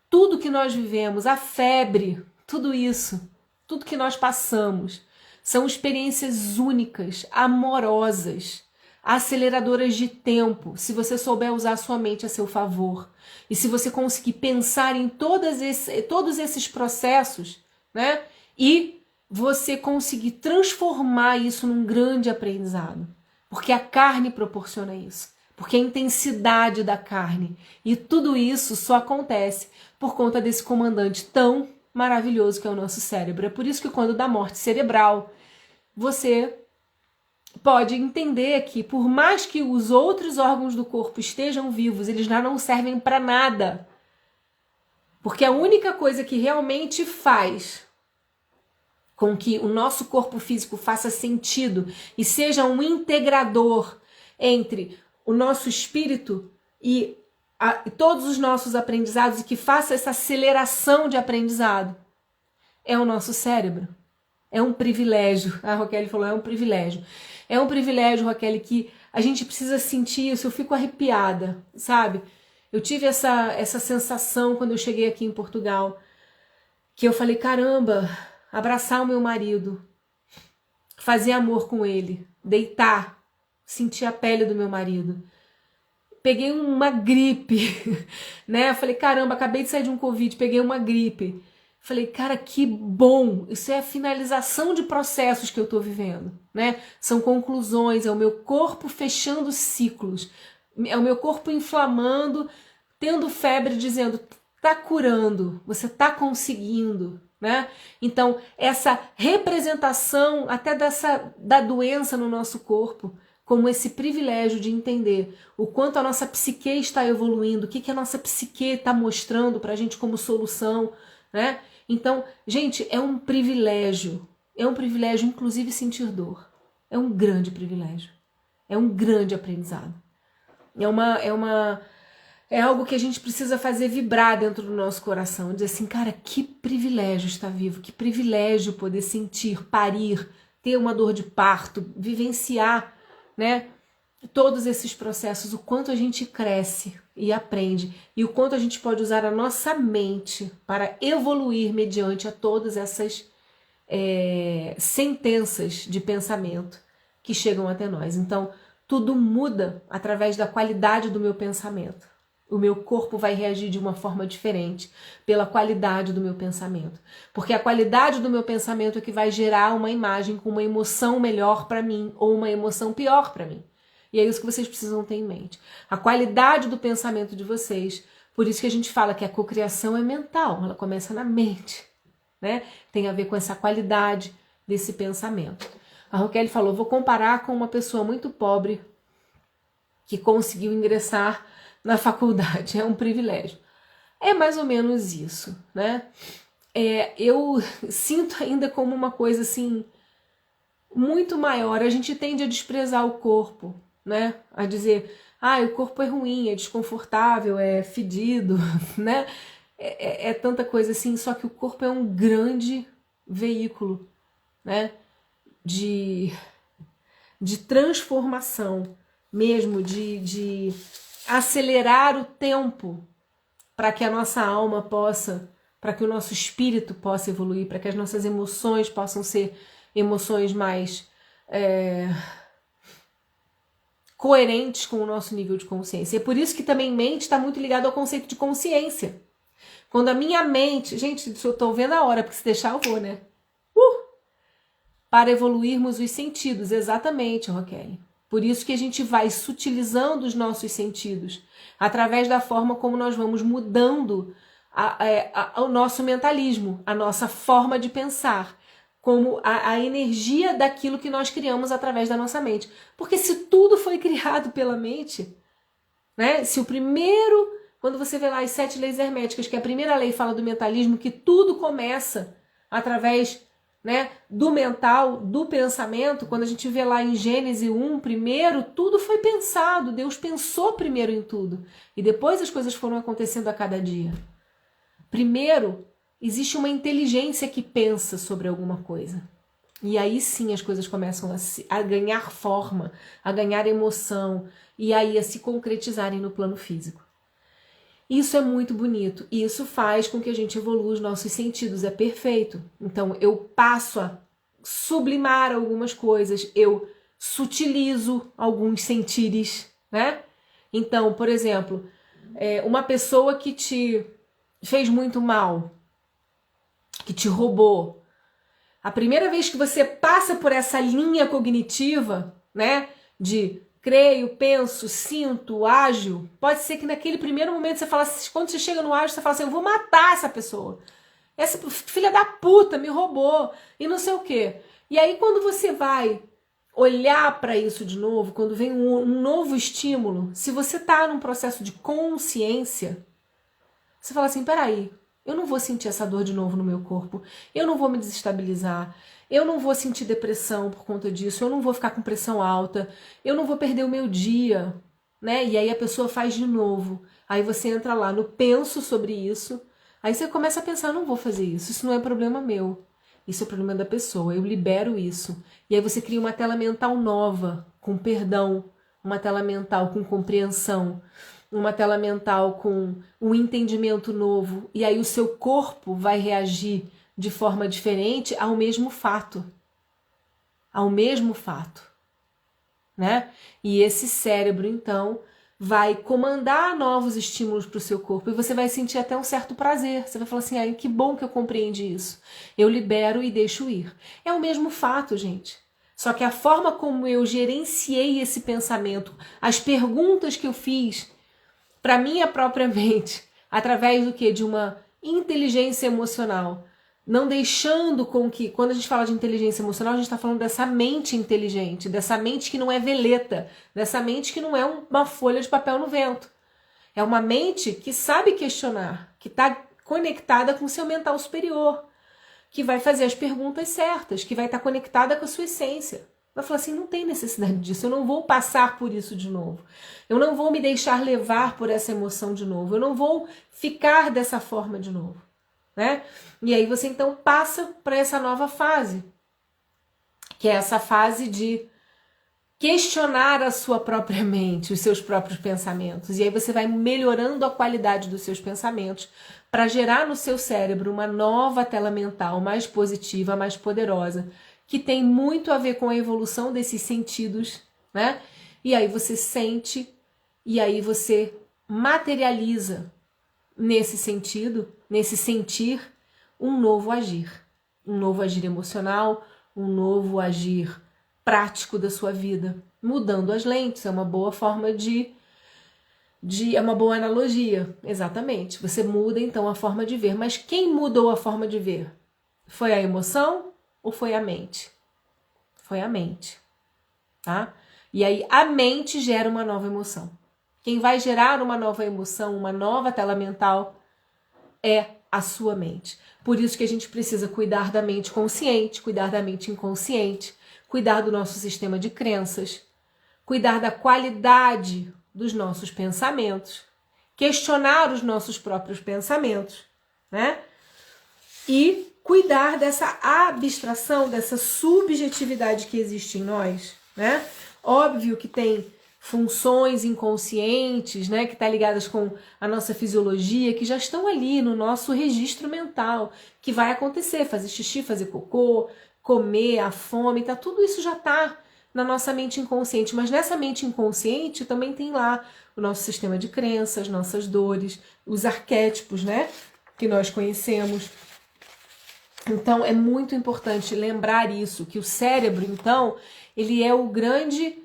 Tudo que nós vivemos, a febre, tudo isso, tudo que nós passamos, são experiências únicas, amorosas, aceleradoras de tempo, se você souber usar a sua mente a seu favor. E se você conseguir pensar em todos esses processos, né? E você conseguir transformar isso num grande aprendizado. Porque a carne proporciona isso. Porque a intensidade da carne. E tudo isso só acontece por conta desse comandante tão maravilhoso que é o nosso cérebro. É por isso que quando dá morte cerebral, você pode entender que por mais que os outros órgãos do corpo estejam vivos, eles já não servem para nada. Porque a única coisa que realmente faz com que o nosso corpo físico faça sentido e seja um integrador entre o nosso espírito e todos os nossos aprendizados e que faça essa aceleração de aprendizado é o nosso cérebro. É um privilégio. A Raquel falou, é um privilégio. É um privilégio, Raquel, que a gente precisa sentir isso. Eu fico arrepiada, sabe? Eu tive essa sensação quando eu cheguei aqui em Portugal, que eu falei, caramba, abraçar o meu marido, fazer amor com ele, deitar, sentir a pele do meu marido. Peguei uma gripe, né? Eu falei, caramba, acabei de sair de um Covid, peguei uma gripe. Falei, cara, que bom, isso é a finalização de processos que eu tô vivendo, né? São conclusões, é o meu corpo fechando ciclos, é o meu corpo inflamando, tendo febre, dizendo, tá curando, você tá conseguindo, né? Então, essa representação até da doença no nosso corpo, como esse privilégio de entender o quanto a nossa psique está evoluindo, o que a nossa psique está mostrando pra gente como solução, né? Então, gente, é um privilégio inclusive sentir dor. É um grande privilégio. É um grande aprendizado. É algo que a gente precisa fazer vibrar dentro do nosso coração, dizer assim, cara, que privilégio estar vivo, que privilégio poder sentir, parir, ter uma dor de parto, vivenciar, né, todos esses processos, o quanto a gente cresce e aprende e o quanto a gente pode usar a nossa mente para evoluir mediante a todas essas sentenças de pensamento que chegam até nós. Então, tudo muda através da qualidade do meu pensamento. O meu corpo vai reagir de uma forma diferente pela qualidade do meu pensamento. Porque a qualidade do meu pensamento é que vai gerar uma imagem com uma emoção melhor para mim ou uma emoção pior para mim. E é isso que vocês precisam ter em mente. A qualidade do pensamento de vocês. Por isso que a gente fala que a cocriação é mental, ela começa na mente, né? Tem a ver com essa qualidade desse pensamento. A Raquel falou, vou comparar com uma pessoa muito pobre que conseguiu ingressar na faculdade. É um privilégio. É mais ou menos isso, né? Eu sinto ainda como uma coisa assim muito maior. A gente tende a desprezar o corpo, né? A dizer, o corpo é ruim, é desconfortável, é fedido, né? É tanta coisa assim, só que o corpo é um grande veículo, né? De transformação mesmo, de acelerar o tempo para que a nossa alma possa, para que o nosso espírito possa evoluir, para que as nossas emoções possam ser emoções mais coerentes com o nosso nível de consciência. É por isso que também mente está muito ligado ao conceito de consciência. Quando a minha mente... Gente, eu estou vendo a hora, porque se deixar eu vou, né? Para evoluirmos os sentidos, exatamente, Roquelle. Por isso que a gente vai sutilizando os nossos sentidos, através da forma como nós vamos mudando o nosso mentalismo, a nossa forma de pensar, como a energia daquilo que nós criamos através da nossa mente. Porque se tudo foi criado pela mente, né? Se o primeiro, quando você vê lá as 7 leis herméticas, que a primeira lei fala do mentalismo, que tudo começa através, né, do mental, do pensamento. Quando a gente vê lá em Gênesis 1, primeiro, tudo foi pensado, Deus pensou primeiro em tudo, e depois as coisas foram acontecendo a cada dia. Primeiro, existe uma inteligência que pensa sobre alguma coisa, e aí sim as coisas começam a ganhar forma, a ganhar emoção, e aí a se concretizarem no plano físico. Isso é muito bonito e isso faz com que a gente evolua os nossos sentidos, é perfeito. Então eu passo a sublimar algumas coisas, eu sutilizo alguns sentires, né? Então, por exemplo, uma pessoa que te fez muito mal, que te roubou, a primeira vez que você passa por essa linha cognitiva, né, de creio, penso, sinto, ágil, pode ser que naquele primeiro momento você fala, quando você chega no ágil, você fala assim, eu vou matar essa pessoa. Essa filha da puta me roubou e não sei o quê. E aí quando você vai olhar para isso de novo, quando vem um novo estímulo, se você tá num processo de consciência, você fala assim, peraí, eu não vou sentir essa dor de novo no meu corpo, eu não vou me desestabilizar, eu não vou sentir depressão por conta disso, eu não vou ficar com pressão alta, eu não vou perder o meu dia, né? E aí a pessoa faz de novo. Aí você entra lá no penso sobre isso, aí você começa a pensar, não vou fazer isso não é problema meu, isso é problema da pessoa, eu libero isso. E aí você cria uma tela mental nova, com perdão, uma tela mental com compreensão, uma tela mental com um entendimento novo, e aí o seu corpo vai reagir de forma diferente ao mesmo fato. Ao mesmo fato, né? E esse cérebro, então, vai comandar novos estímulos para o seu corpo e você vai sentir até um certo prazer. Você vai falar assim, ai, que bom que eu compreendi isso. Eu libero e deixo ir. É o mesmo fato, gente. Só que a forma como eu gerenciei esse pensamento, as perguntas que eu fiz para minha própria mente, através do quê? De uma inteligência emocional, não deixando com que, quando a gente fala de inteligência emocional, a gente está falando dessa mente inteligente, dessa mente que não é veleta, dessa mente que não é uma folha de papel no vento. É uma mente que sabe questionar, que está conectada com o seu mental superior, que vai fazer as perguntas certas, que vai estar conectada com a sua essência. Vai falar assim, não tem necessidade disso, eu não vou passar por isso de novo. Eu não vou me deixar levar por essa emoção de novo. Eu não vou ficar dessa forma de novo, né? E aí você então passa para essa nova fase, que é essa fase de questionar a sua própria mente, os seus próprios pensamentos. E aí você vai melhorando a qualidade dos seus pensamentos para gerar no seu cérebro uma nova tela mental mais positiva, mais poderosa, que tem muito a ver com a evolução desses sentidos, né? E aí você sente, e aí você materializa nesse sentido, nesse sentir, um novo agir emocional, um novo agir prático da sua vida, mudando as lentes. É uma boa forma é uma boa analogia, exatamente. Você muda então a forma de ver, mas quem mudou a forma de ver? Foi a emoção ou foi a mente? Foi a mente, tá? E aí a mente gera uma nova emoção. Quem vai gerar uma nova emoção, uma nova tela mental é a sua mente. Por isso que a gente precisa cuidar da mente consciente, cuidar da mente inconsciente, cuidar do nosso sistema de crenças, cuidar da qualidade dos nossos pensamentos, questionar os nossos próprios pensamentos, né? E cuidar dessa abstração, dessa subjetividade que existe em nós, né? Óbvio que tem funções inconscientes, né, que tá ligadas com a nossa fisiologia, que já estão ali no nosso registro mental, que vai acontecer, fazer xixi, fazer cocô, comer, a fome, tá, tudo isso já tá na nossa mente inconsciente, mas nessa mente inconsciente também tem lá o nosso sistema de crenças, nossas dores, os arquétipos, né, que nós conhecemos. Então é muito importante lembrar isso, que o cérebro, então, ele é o grande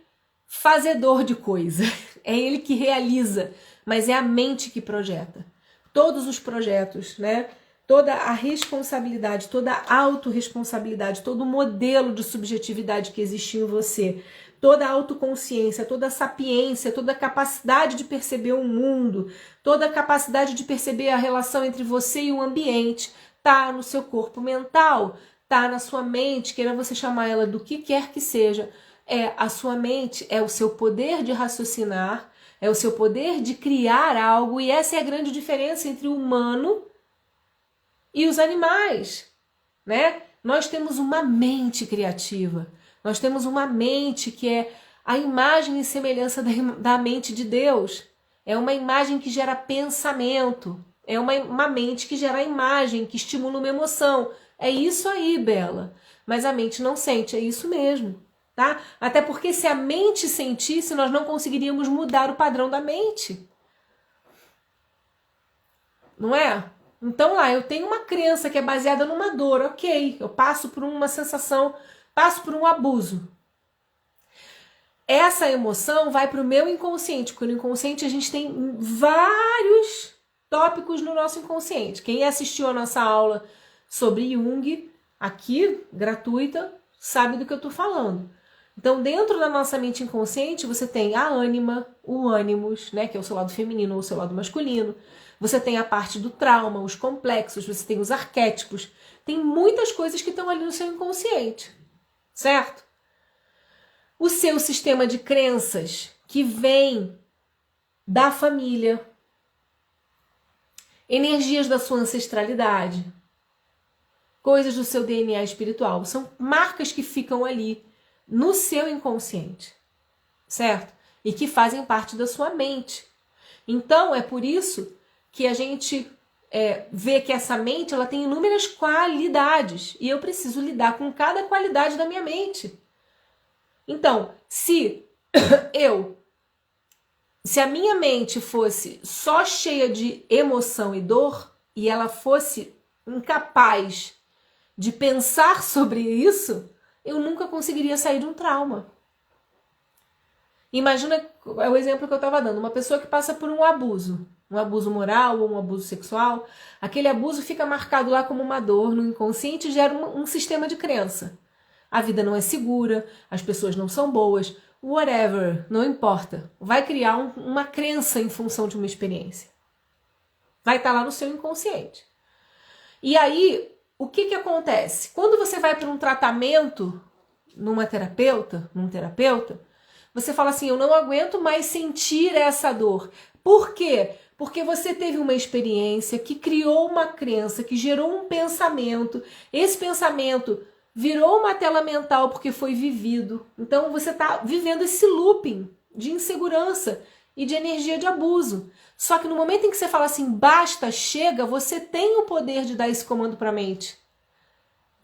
fazedor de coisa, é ele que realiza, mas é a mente que projeta. Todos os projetos, né? Toda a responsabilidade, toda a autorresponsabilidade, todo o modelo de subjetividade que existe em você, toda a autoconsciência, toda a sapiência, toda a capacidade de perceber o mundo, toda a capacidade de perceber a relação entre você e o ambiente, tá no seu corpo mental, tá na sua mente, queira você chamar ela do que quer que seja. A sua mente, é o seu poder de raciocinar, é o seu poder de criar algo, e essa é a grande diferença entre o humano e os animais, né? Nós temos uma mente criativa, nós temos uma mente que é a imagem e semelhança da mente de Deus, é uma imagem que gera pensamento, é uma mente que gera imagem, que estimula uma emoção. É isso aí, Bela, mas a mente não sente, é isso mesmo. Tá? Até porque se a mente sentisse, nós não conseguiríamos mudar o padrão da mente. Não é? Então lá, eu tenho uma crença que é baseada numa dor, ok, eu passo por uma sensação, passo por um abuso. Essa emoção vai para o meu inconsciente, porque no inconsciente a gente tem vários tópicos no nosso inconsciente. Quem assistiu a nossa aula sobre Jung, aqui, gratuita, sabe do que eu estou falando. Então, dentro da nossa mente inconsciente, você tem a ânima, o ânimos, né, que é o seu lado feminino ou o seu lado masculino. Você tem a parte do trauma, os complexos, você tem os arquétipos. Tem muitas coisas que estão ali no seu inconsciente, certo? O seu sistema de crenças, que vem da família, energias da sua ancestralidade, coisas do seu DNA espiritual, são marcas que ficam ali no seu inconsciente, certo? E que fazem parte da sua mente. Então, é por isso que a gente vê que essa mente ela tem inúmeras qualidades e eu preciso lidar com cada qualidade da minha mente. Então, se a minha mente fosse só cheia de emoção e dor e ela fosse incapaz de pensar sobre isso, eu nunca conseguiria sair de um trauma. Imagina, é o exemplo que eu estava dando, uma pessoa que passa por um abuso moral ou um abuso sexual, aquele abuso fica marcado lá como uma dor no inconsciente e gera um sistema de crença. A vida não é segura, as pessoas não são boas, whatever, não importa. Vai criar uma crença em função de uma experiência. Vai estar lá no seu inconsciente. E aí, o que acontece? Quando você vai para um tratamento num terapeuta, você fala assim, eu não aguento mais sentir essa dor. Por quê? Porque você teve uma experiência que criou uma crença, que gerou um pensamento. Esse pensamento virou uma tela mental porque foi vivido. Então você está vivendo esse looping de insegurança e de energia de abuso. Só que no momento em que você fala assim, basta, chega, você tem o poder de dar esse comando para a mente.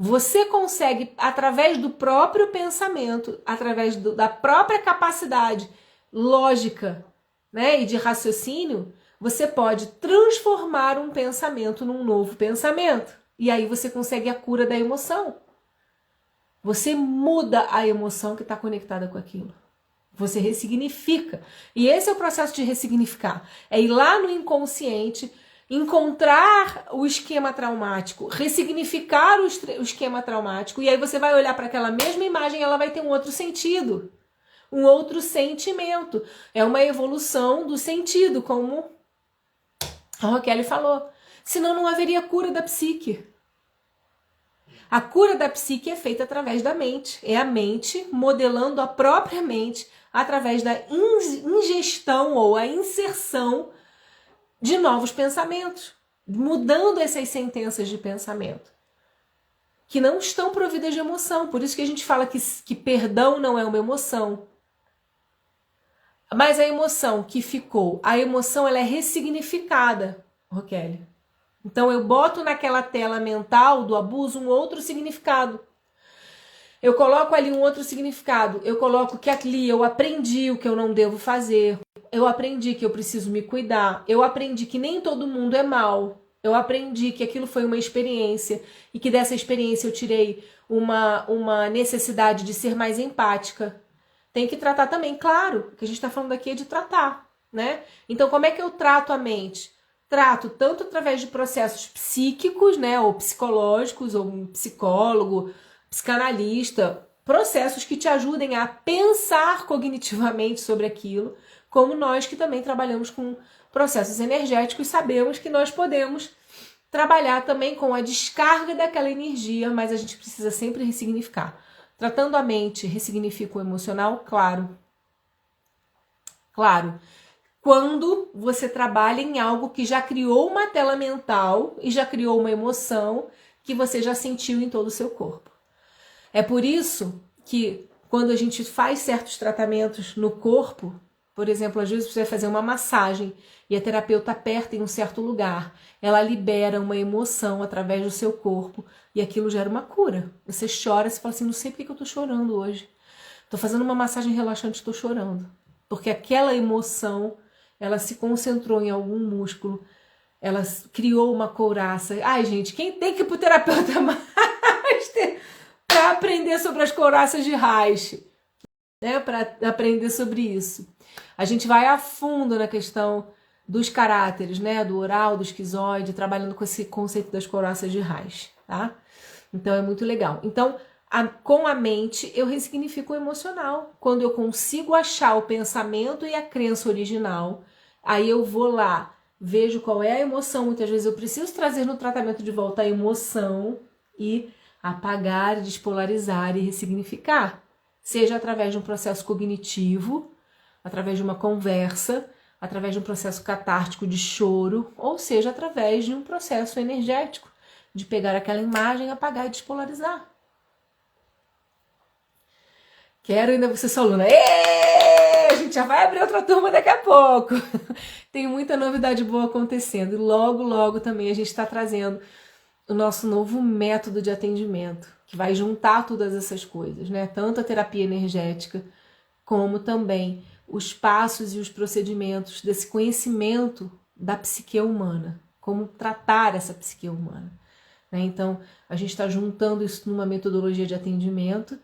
Você consegue, através do próprio pensamento, através da própria capacidade lógica, né, e de raciocínio, você pode transformar um pensamento num novo pensamento. E aí você consegue a cura da emoção. Você muda a emoção que está conectada com aquilo. Você ressignifica. E esse é o processo de ressignificar. É ir lá no inconsciente, encontrar o esquema traumático, ressignificar o esquema traumático, e aí você vai olhar para aquela mesma imagem e ela vai ter um outro sentido, um outro sentimento. É uma evolução do sentido, como a Raquel falou. Senão não haveria cura da psique. A cura da psique é feita através da mente. É a mente modelando a própria mente através da ingestão ou a inserção de novos pensamentos, mudando essas sentenças de pensamento, que não estão providas de emoção. Por isso que a gente fala que perdão não é uma emoção. Mas a emoção que ficou, a emoção ela é ressignificada, Raquel. Então eu boto naquela tela mental do abuso um outro significado. Eu coloco ali um outro significado. Eu coloco que ali eu aprendi o que eu não devo fazer. Eu aprendi que eu preciso me cuidar. Eu aprendi que nem todo mundo é mal. Eu aprendi que aquilo foi uma experiência e que dessa experiência eu tirei uma necessidade de ser mais empática. Tem que tratar também, claro, o que a gente está falando aqui é de tratar, né? Então, como é que eu trato a mente? Trato tanto através de processos psíquicos, né, ou psicológicos, ou um psicólogo, psicanalista, processos que te ajudem a pensar cognitivamente sobre aquilo, como nós que também trabalhamos com processos energéticos, sabemos que nós podemos trabalhar também com a descarga daquela energia, mas a gente precisa sempre ressignificar. Tratando a mente, ressignifica o emocional? Claro. Claro. Quando você trabalha em algo que já criou uma tela mental e já criou uma emoção que você já sentiu em todo o seu corpo. É por isso que quando a gente faz certos tratamentos no corpo, por exemplo, às vezes você vai fazer uma massagem e a terapeuta aperta em um certo lugar, ela libera uma emoção através do seu corpo e aquilo gera uma cura. Você chora, você fala assim, não sei porque eu tô chorando hoje. Tô fazendo uma massagem relaxante, tô chorando. Porque aquela emoção, ela se concentrou em algum músculo, ela criou uma couraça. Ai, gente, quem tem que ir pro terapeuta master para aprender sobre as couraças de Reich, né? Para aprender sobre isso. A gente vai a fundo na questão dos caráteres, né? Do oral, do esquizoide, trabalhando com esse conceito das couraças de Reich, tá? Então é muito legal. Então, com a mente, eu ressignifico o emocional. Quando eu consigo achar o pensamento e a crença original, aí eu vou lá, vejo qual é a emoção. Muitas vezes eu preciso trazer no tratamento de volta a emoção e apagar, despolarizar e ressignificar. Seja através de um processo cognitivo, através de uma conversa, através de um processo catártico de choro, ou seja, através de um processo energético, de pegar aquela imagem, apagar e despolarizar. Quero ainda você sua aluna. A gente já vai abrir outra turma daqui a pouco. Tem muita novidade boa acontecendo. E logo, logo também a gente está trazendo o nosso novo método de atendimento, que vai juntar todas essas coisas, né? Tanto a terapia energética, como também os passos e os procedimentos desse conhecimento da psique humana, como tratar essa psique humana, né? Então, a gente está juntando isso numa metodologia de atendimento.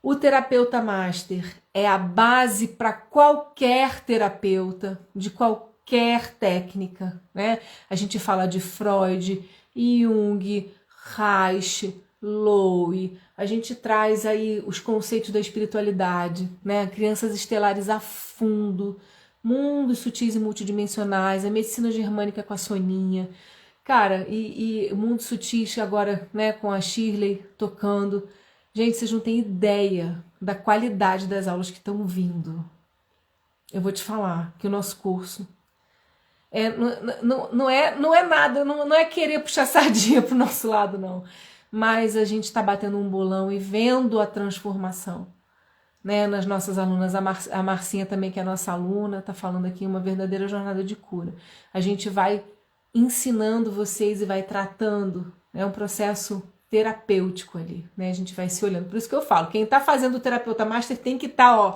O terapeuta master é a base para qualquer terapeuta, de qualquer técnica, né? A gente fala de Freud, Jung, Reich, Lowe, a gente traz aí os conceitos da espiritualidade, né? Crianças estelares a fundo, mundos sutis e multidimensionais, a medicina germânica com a Soninha, cara, e mundos sutis agora, né, com a Shirley tocando. Gente, vocês não têm ideia da qualidade das aulas que estão vindo. Eu vou te falar que o nosso curso não é nada, não é querer puxar sardinha pro nosso lado, não. Mas a gente está batendo um bolão e vendo a transformação, né, nas nossas alunas. A Marcinha também, que é a nossa aluna, está falando aqui uma verdadeira jornada de cura. A gente vai ensinando vocês e vai tratando, é um processo terapêutico ali, né? A gente vai se olhando. Por isso que eu falo, quem está fazendo o terapeuta master tem que estar, ó,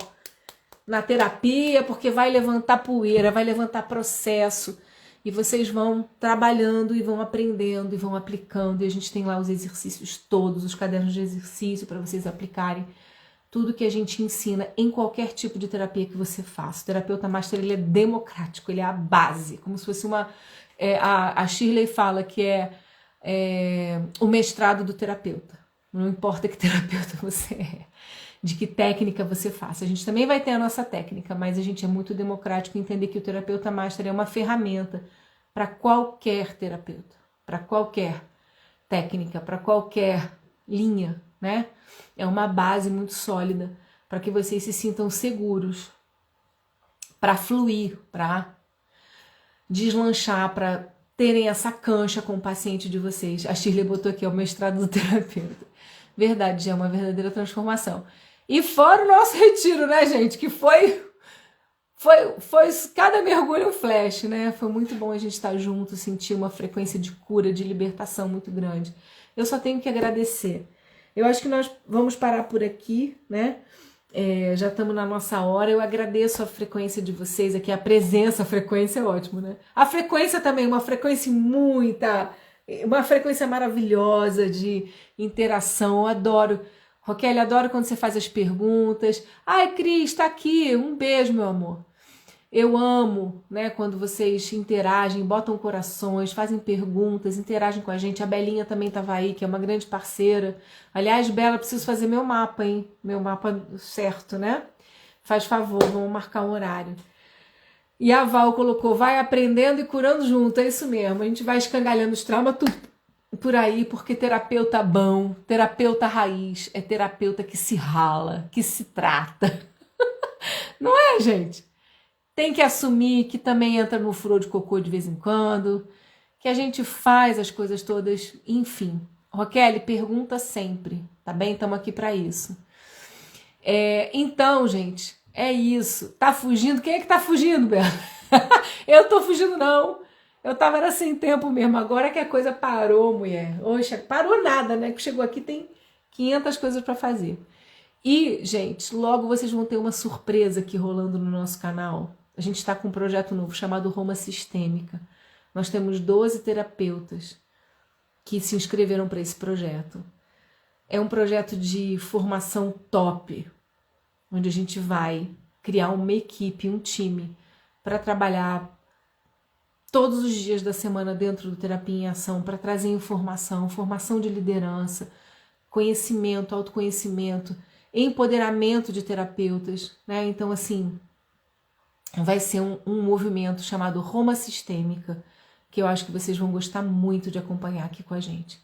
na terapia, porque vai levantar poeira, vai levantar processo, e vocês vão trabalhando e vão aprendendo e vão aplicando, e a gente tem lá os exercícios todos, os cadernos de exercício para vocês aplicarem tudo que a gente ensina em qualquer tipo de terapia que você faça. O terapeuta master, ele é democrático, ele é a base, como se fosse uma... a Shirley fala que é o mestrado do terapeuta. Não importa que terapeuta você é, de que técnica você faça. A gente também vai ter a nossa técnica, mas a gente é muito democrático em entender que o terapeuta master é uma ferramenta para qualquer terapeuta, para qualquer técnica, para qualquer linha, né? É uma base muito sólida para que vocês se sintam seguros, para fluir, para deslanchar, para terem essa cancha com o paciente de vocês. A Shirley botou aqui, o mestrado do terapeuta. Verdade, é uma verdadeira transformação. E fora o nosso retiro, né, gente? Que foi cada mergulho um flash, né? Foi muito bom a gente estar junto, sentir uma frequência de cura, de libertação muito grande. Eu só tenho que agradecer. Eu acho que nós vamos parar por aqui, né? Já estamos na nossa hora. Eu agradeço a frequência de vocês aqui, a presença, a frequência é ótimo, né? A frequência também, uma frequência maravilhosa de interação. Eu adoro. Raquel, adoro quando você faz as perguntas. Ai, Cris, tá aqui. Um beijo, meu amor. Eu amo, né, quando vocês interagem, botam corações, fazem perguntas, interagem com a gente. A Belinha também estava aí, que é uma grande parceira. Aliás, Bela, preciso fazer meu mapa, hein? Meu mapa certo, né? Faz favor, vamos marcar um horário. E a Val colocou, vai aprendendo e curando junto. É isso mesmo, a gente vai escangalhando os traumas, tudo por aí, porque terapeuta bom, terapeuta raiz, é terapeuta que se rala, que se trata. Não é, gente? Tem que assumir que também entra no furor de cocô de vez em quando, que a gente faz as coisas todas, enfim. Raquel, pergunta sempre, tá bem? Estamos aqui para isso. Então, gente, é isso. Tá fugindo? Quem é que tá fugindo, Bela? Eu tô fugindo, não. Eu tava sem tempo mesmo. Agora que a coisa parou, mulher. Oxa, parou nada, né? Que chegou aqui tem 500 coisas para fazer. E, gente, logo vocês vão ter uma surpresa aqui rolando no nosso canal. A gente está com um projeto novo chamado Roma Sistêmica. Nós temos 12 terapeutas que se inscreveram para esse projeto. É um projeto de formação top, onde a gente vai criar uma equipe, um time, para trabalhar todos os dias da semana dentro do Terapia em Ação, para trazer informação, formação de liderança, conhecimento, autoconhecimento, empoderamento de terapeutas, né? Então, assim, vai ser um movimento chamado Roma Sistêmica, que eu acho que vocês vão gostar muito de acompanhar aqui com a gente.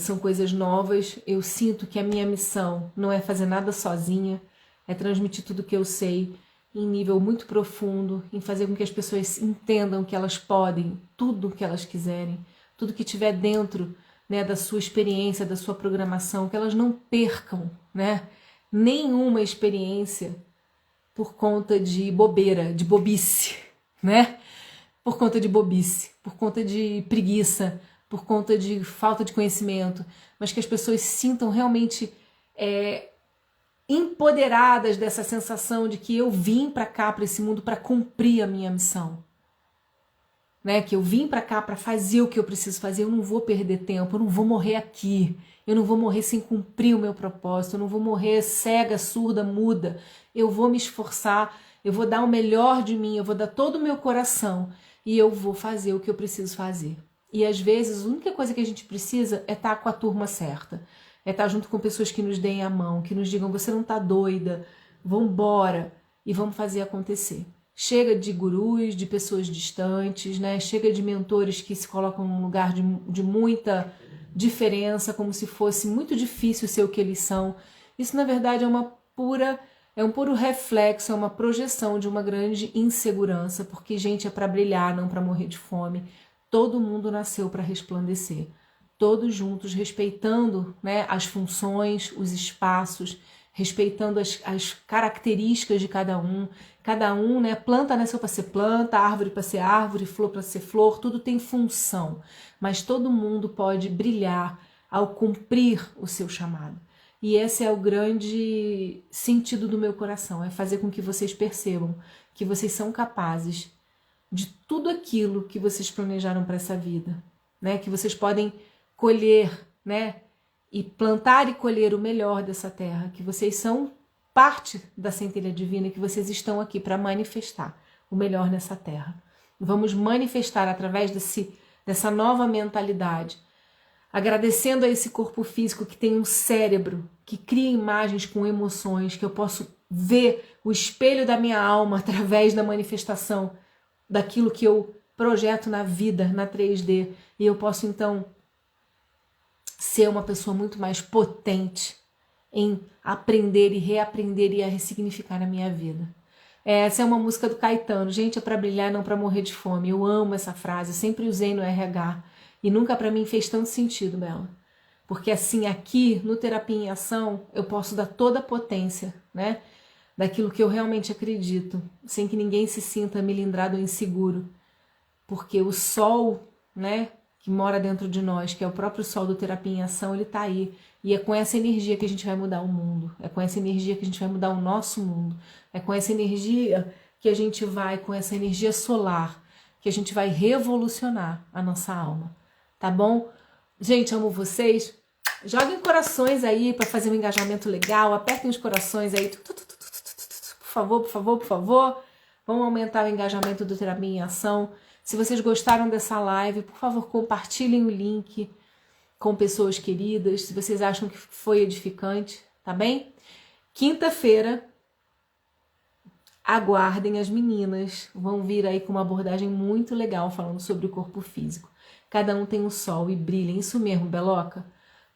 São coisas novas, eu sinto que a minha missão não é fazer nada sozinha, é transmitir tudo que eu sei em nível muito profundo, em fazer com que as pessoas entendam que elas podem, tudo que elas quiserem, tudo que tiver dentro, né, da sua experiência, da sua programação, que elas não percam, né, nenhuma experiência por conta de bobeira, de bobice, né? Por conta de bobice, por conta de preguiça, por conta de falta de conhecimento, mas que as pessoas se sintam realmente empoderadas dessa sensação de que eu vim para cá, para esse mundo, para cumprir a minha missão. Né? Que eu vim para cá para fazer o que eu preciso fazer, eu não vou perder tempo, eu não vou morrer aqui, eu não vou morrer sem cumprir o meu propósito, eu não vou morrer cega, surda, muda, eu vou me esforçar, eu vou dar o melhor de mim, eu vou dar todo o meu coração e eu vou fazer o que eu preciso fazer. E às vezes a única coisa que a gente precisa é estar com a turma certa, é estar junto com pessoas que nos deem a mão, que nos digam, você não está doida, vamos embora e vamos fazer acontecer. Chega de gurus, de pessoas distantes, né? Chega de mentores que se colocam num lugar de muita diferença, como se fosse muito difícil ser o que eles são. Isso, na verdade, é um puro reflexo, é uma projeção de uma grande insegurança, porque, gente, é para brilhar, não para morrer de fome. Todo mundo nasceu para resplandecer. Todos juntos, respeitando, né, as funções, os espaços, respeitando as características de cada um. Cada um, né, planta nasceu para ser planta, árvore para ser árvore, flor para ser flor, tudo tem função. Mas todo mundo pode brilhar ao cumprir o seu chamado. E esse é o grande sentido do meu coração, é fazer com que vocês percebam que vocês são capazes de tudo aquilo que vocês planejaram para essa vida, né? Que vocês podem colher, né? E plantar e colher o melhor dessa terra, que vocês são parte da centelha divina, que vocês estão aqui para manifestar o melhor nessa terra. Vamos manifestar através dessa nova mentalidade, agradecendo a esse corpo físico que tem um cérebro, que cria imagens com emoções, que eu posso ver o espelho da minha alma através da manifestação daquilo que eu projeto na vida, na 3D, e eu posso então ser uma pessoa muito mais potente em aprender e reaprender e a ressignificar a minha vida. Essa é uma música do Caetano, gente, é para brilhar, não para morrer de fome. Eu amo essa frase, sempre usei no RH e nunca para mim fez tanto sentido, Bela. Porque assim, aqui no Terapia em Ação, eu posso dar toda a potência, né, daquilo que eu realmente acredito, sem que ninguém se sinta melindrado ou inseguro. Porque o sol, né, que mora dentro de nós, que é o próprio sol do Terapia em Ação, ele tá aí. E é com essa energia que a gente vai mudar o mundo. É com essa energia que a gente vai mudar o nosso mundo. É com essa energia que a gente vai, com essa energia solar, que a gente vai revolucionar a nossa alma. Tá bom? Gente, amo vocês. Joguem corações aí para fazer um engajamento legal. Apertem os corações aí. Por favor, por favor, por favor. Vamos aumentar o engajamento do Terapia em Ação. Se vocês gostaram dessa live, por favor, compartilhem o link com pessoas queridas. Se vocês acham que foi edificante, tá bem? Quinta-feira, aguardem, as meninas vão vir aí com uma abordagem muito legal falando sobre o corpo físico. Cada um tem um sol e brilha. Isso mesmo, Beloca.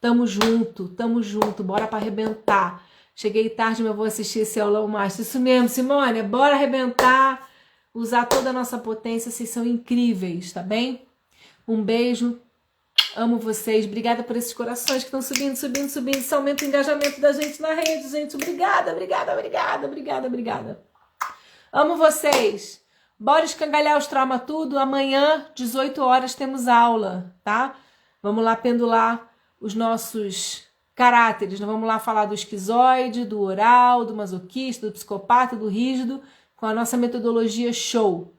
Tamo junto, bora pra arrebentar. Cheguei tarde, mas vou assistir esse aulão master. Isso mesmo, Simone, bora arrebentar, usar toda a nossa potência, vocês são incríveis, tá bem? Um beijo, amo vocês, obrigada por esses corações que estão subindo, isso aumenta o engajamento da gente na rede, gente, obrigada. Amo vocês, bora escangalhar os traumas tudo, amanhã, 18 horas, temos aula, tá? Vamos lá pendular os nossos caráteres, nós vamos lá falar do esquizoide, do oral, do masoquista, do psicopata, do rígido, com a nossa metodologia show.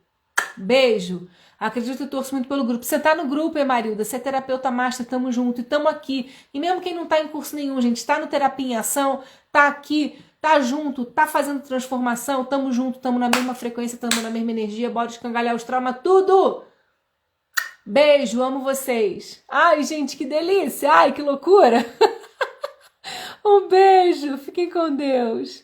Beijo, acredito e torço muito pelo grupo. Você tá no grupo, Emarilda, você é terapeuta master, tamo junto e tamo aqui. E mesmo quem não tá em curso nenhum, gente, tá no Terapia em Ação, tá aqui, tá junto, tá fazendo transformação, tamo junto, tamo na mesma frequência, tamo na mesma energia, bora escangalhar os traumas, tudo! Beijo, amo vocês. Ai, gente, que delícia. Ai, que loucura. Um beijo. Fiquem com Deus.